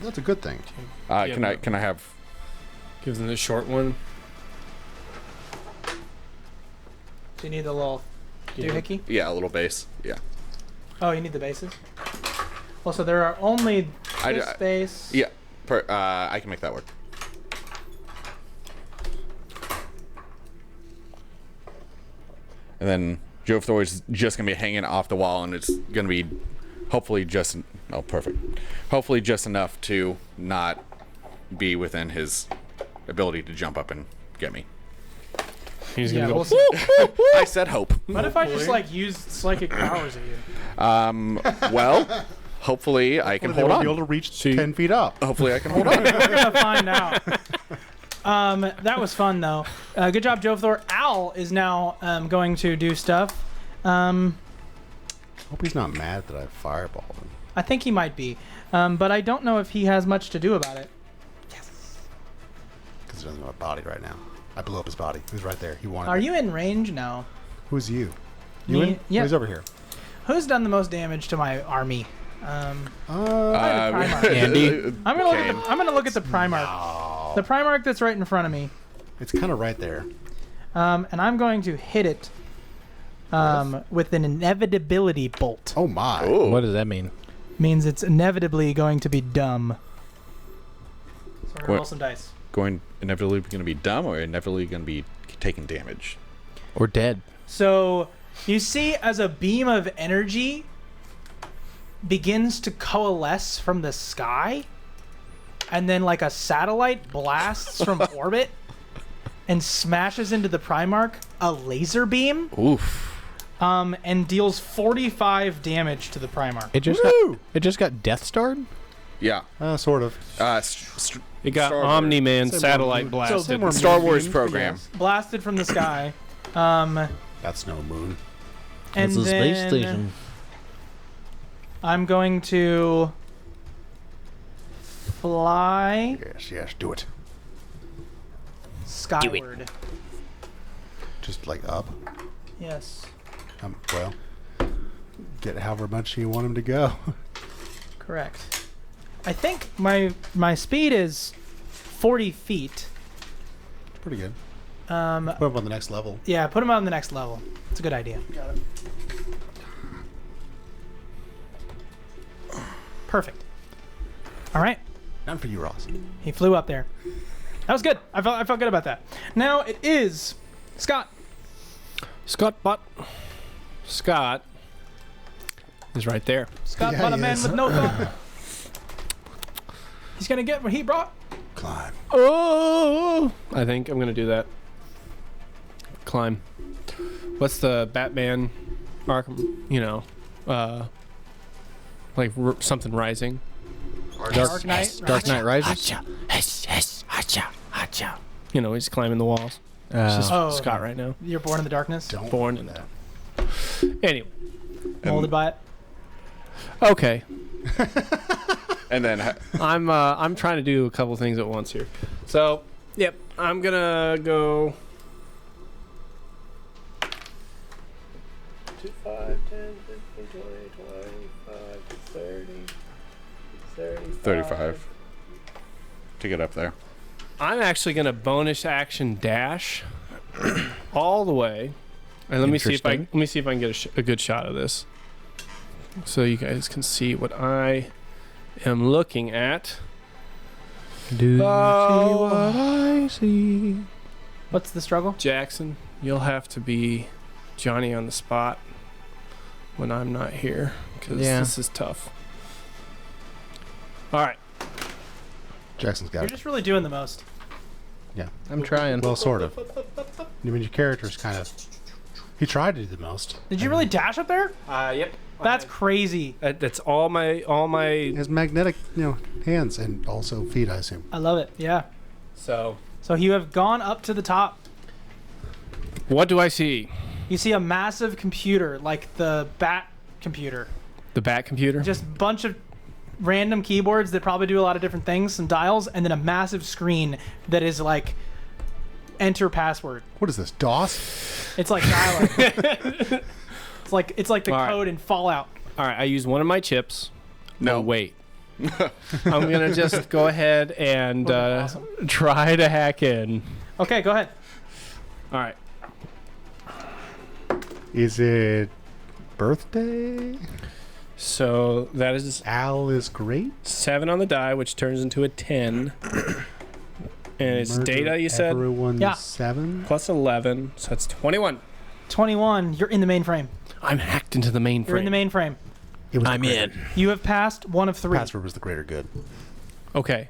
That's a good thing. Can I have? Gives him the short one. Do you need the little doohickey? Yeah, a little base. Yeah. Oh, you need the bases? Well, so there are only this base. Yeah. I can make that work. And then Jovthor is just going to be hanging off the wall, and it's going to be hopefully just... Oh, perfect. Hopefully just enough to not be within his ability to jump up and get me. He's gonna go. We'll see. I said hope. What if I just like use psychic powers at you? Well, hopefully I can They hold won't be on. able to reach 10 feet up. Hopefully I can hold on. We're gonna find out. That was fun though. Good job, Jovthor. Al is now going to do stuff. Hope he's not mad that I fireballed him. I think he might be, but I don't know if he has much to do about it. Because he doesn't have a body right now. I blew up his body. He was right there. He wanted Are it. you in range? No. Who's you? Me? You in? Yeah. He's over here. Who's done the most damage to my army? Primarch. Andy. I'm gonna look at the Primarch. The Primarch that's right in front of me. It's kind of right there. And I'm going to hit it with an inevitability bolt. Oh my. Ooh. What does that mean? Means it's inevitably going to be dumb. So we're gonna roll some dice. Inevitably going to be dumb, or inevitably going to be taking damage? Or dead? So you see as a beam of energy begins to coalesce from the sky, and then like a satellite blasts from orbit and smashes into the Primarch a laser beam. Oof. And deals 45 damage to the Primarch. It just got Death Starred? Yeah. Sort of. It got Star Omni-Man Wars. satellite blasted. Star Wars program. Blasted from the sky. That's no moon. And It's a space then station. I'm going to fly Yes, do it. skyward. Just like up. Yes. Well, get however much you want him to go. Correct. I think my speed is 40 feet. Pretty good. Put Um, him on the next level. yeah, put him on the next level. It's a good idea. Got it. Perfect. All right. None for you, Ross. He flew up there. That was good. I felt good about that. Now it is Scott. Scott is right there. Scott Yeah, bought a he man is. with no thought. He's gonna get what he brought. Climb. Oh, I think I'm gonna do that. Climb. What's the Batman Arkham? You know, like something rising. Dark Knight. Dark Knight Rises. You know, he's climbing the walls. It's just Oh. Scott right now. You're born in the darkness. Don't Born in that. Anyway, Molded by it. okay. And then I'm trying to do a couple things at once here. So, yep, I'm gonna go 2, 5, 10, 15, 20, 25, 30, 35 to get up there. I'm actually gonna bonus action dash all the way, and let me see if I can get a good shot of this, so you guys can see what I am looking at. Do you see what I see? What's the struggle? Jackson, you'll have to be Johnny on the spot when I'm not here, because this is tough. All right. Jackson's got You're it. just really doing the most. Yeah. I'm trying. Well, sort of. I mean, your character's kind of. He tried to do the most. Did you really dash up there? Yep. That's crazy. That's all my. He has magnetic, hands and also feet, I assume. I love it. Yeah. So, So you have gone up to the top. what do I see? You see a massive computer, like the Bat computer. The Bat computer. Just a bunch of random keyboards that probably do a lot of different things, some dials, and then a massive screen that is like enter password. What is this, DOS? It's like dial-up. It's like the All right. code in Fallout. All right. I use one of my chips. No. Oh, wait. I'm gonna just go ahead and Would've been try to hack in. Okay, go ahead. All right. Is it birthday? So that is Al is great. 7 on the die, which turns into a 10. And it's Murder data, you said? Everyone's Yeah. 7. Plus 11, so that's 21. 21. You're in the mainframe. I'm hacked into the mainframe. You're in the mainframe. It was I'm in. You have passed one of 3. Password was the greater good. Okay.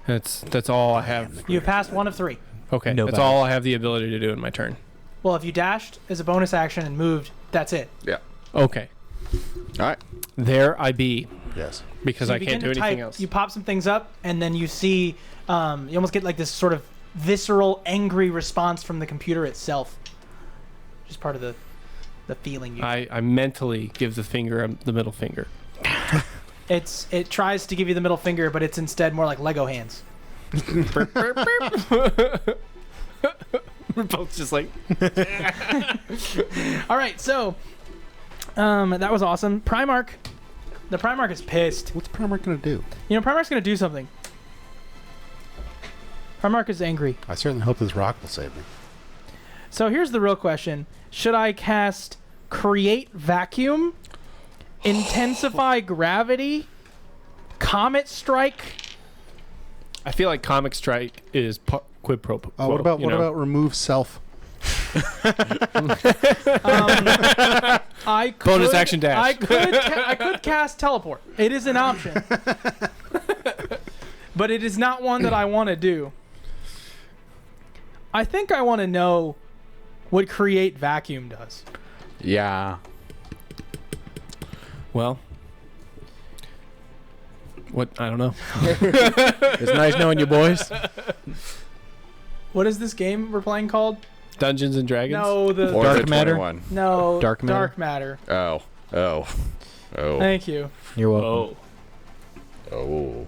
That's all I have. You have passed one of 3. Okay. No That's bad. all I have the ability to do in my turn. Well, if you dashed as a bonus action and moved, that's it. Yeah. Okay. All right. There I be, Yes. because So I you can't do begin to anything type, else. You pop some things up, and then you see, you almost get like this sort of visceral, angry response from the computer itself. Just part of the feeling. I mentally give the middle finger. It tries to give you the middle finger, but it's instead more like Lego hands. We're both just like, All right, so that was awesome. Primarch, the Primarch is pissed. What's Primarch going to do? You know, Primarch's gonna do something. Primarch is angry. I certainly hope this rock will save me. So here's the real question: should I cast Create Vacuum, Intensify Gravity, Comet Strike? I feel like Comic Strike is quid pro quo. Oh, what about remove self? I could, Bonus action dash. I could cast Teleport. It is an option, but it is not one that I want to do. I think I want to know what Create Vacuum does. Yeah. Well, what? I don't know. It's nice knowing you, boys. What is this game we're playing called? Dungeons and Dragons? No, the Orbit Dark matter? 21. no Dark Matter? Dark Matter. Oh. Thank you. You're welcome. Oh.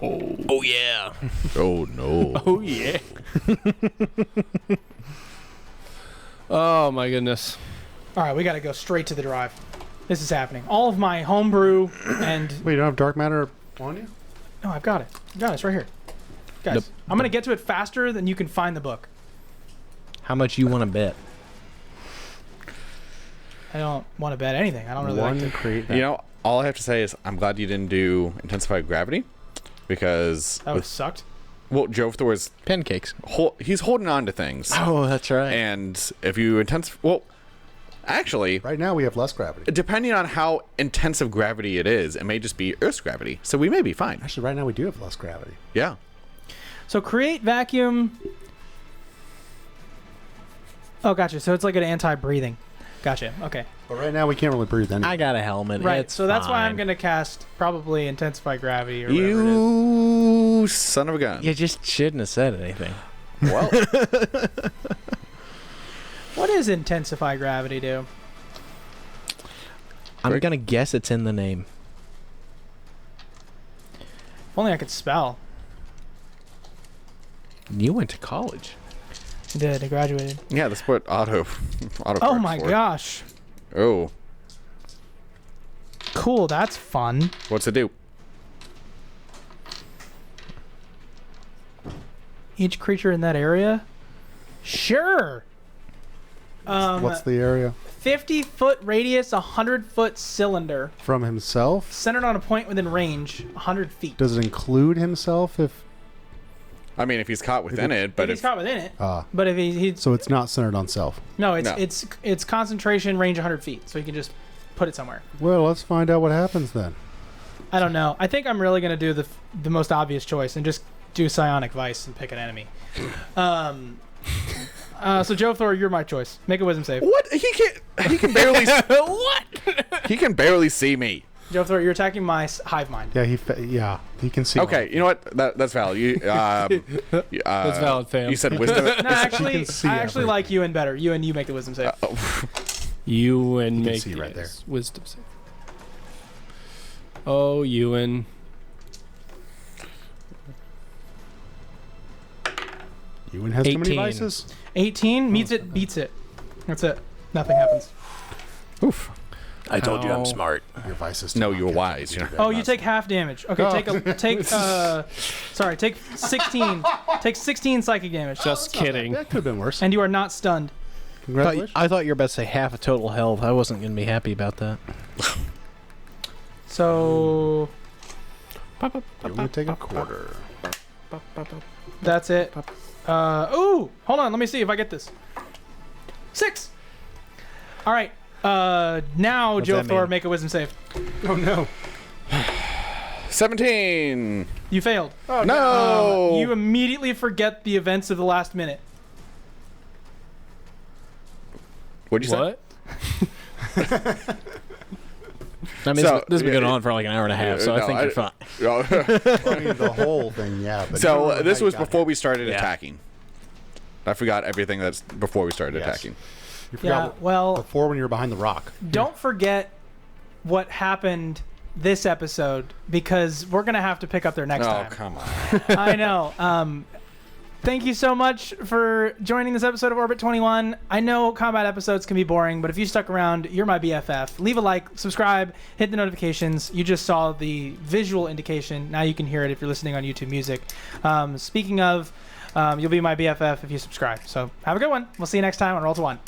Oh yeah. Oh no. Oh, yeah. Oh, my goodness. All right, we got to go straight to the drive. This is happening. All of my homebrew and Wait, you don't have dark matter on you? no, I've got it. It's right here, guys. Nope. I'm gonna get to it faster than you can find the book. How much you want to bet? I don't want to bet anything. I don't really like to. Create that. You know, all I have to say is I'm glad you didn't do intensified gravity, because That would have sucked. Well, Jovthor is Pancakes. he's holding on to things, Oh, that's right. and if you actually, Right now we have less gravity. depending on how intensive gravity it is, it may just be Earth's gravity, so we may be fine. Actually, right now we do have less gravity. Yeah. So create vacuum. Oh, gotcha. So it's like an anti-breathing. Gotcha. Okay. But right now we can't really breathe anyway. I got a helmet. Right. It's So that's why I'm fine. going to cast probably intensify gravity or whatever it is. You son of a gun. You just shouldn't have said anything. Well, What does intensify gravity do? I'm Rick? gonna guess it's in the name. If only I could spell. You went to college. I did. I graduated. yeah, that's what auto Oh my for. gosh. Oh, Cool. That's fun. what's it do? Each creature in that area? Sure. What's the area? 50-foot radius, 100-foot cylinder, From himself? centered on a point within range, 100 feet. Does it include himself if... I mean, if he's caught within it, but If he's caught within it. Ah, But if he's so it's not centered on self. no, No. it's concentration range 100 feet, so you can just put it somewhere. Well, let's find out what happens then. I don't know. I think I'm really gonna do the most obvious choice and just do psionic vice and pick an enemy. So Joe Thor, you're my choice. Make a wisdom save. what? He can barely. What? He can barely see me. Joe Thor, you're attacking my hive mind. Yeah, he can see. Okay, you know what? That's valid. You, That's valid, fam. You said wisdom. No, actually, can see I actually everything. like Ewan better. Ewan, you make the wisdom save. Ewan can make see right there. wisdom save. Oh, Ewan. Ewan has too many 18. vices. 18 meets it, beats it. That's it. Nothing happens. Oof. I told you I'm Ow. smart. Your vices. No, do not you're get wise. You know. Oh, you take half damage. Okay, Oh. take 16. Take 16 psychic damage. Just kidding. That could have been worse. And you are not stunned. Congratulations. I thought you were about to say half a total health. I wasn't gonna be happy about that. So You would take a quarter. that's it. Ooh, hold on. Let me see if I get this. 6. All right. Now What's Joe that Thor, mean? make a wisdom save. Oh no. 17. You failed. No. You immediately forget the events of the last minute. What'd you What? I mean, So, this has been going yeah, on for like an hour and a half, so I no, think you're fine. say? I mean, the whole thing, yeah. But you don't So know this how you was got before here. we started Yeah. attacking. I forgot everything that's before we started Yes. attacking. You Yeah. forgot Well, before when you were behind the rock. don't forget what happened this episode because we're gonna have to pick up there next Oh, time. come on. I know. Thank you so much for joining this episode of Orbit 21. I know combat episodes can be boring, but if you stuck around, you're my BFF. Leave a like, subscribe, hit the notifications. You just saw the visual indication. Now you can hear it if you're listening on YouTube Music. Speaking of, you'll be my BFF if you subscribe. So have a good one. We'll see you next time on Roll to One.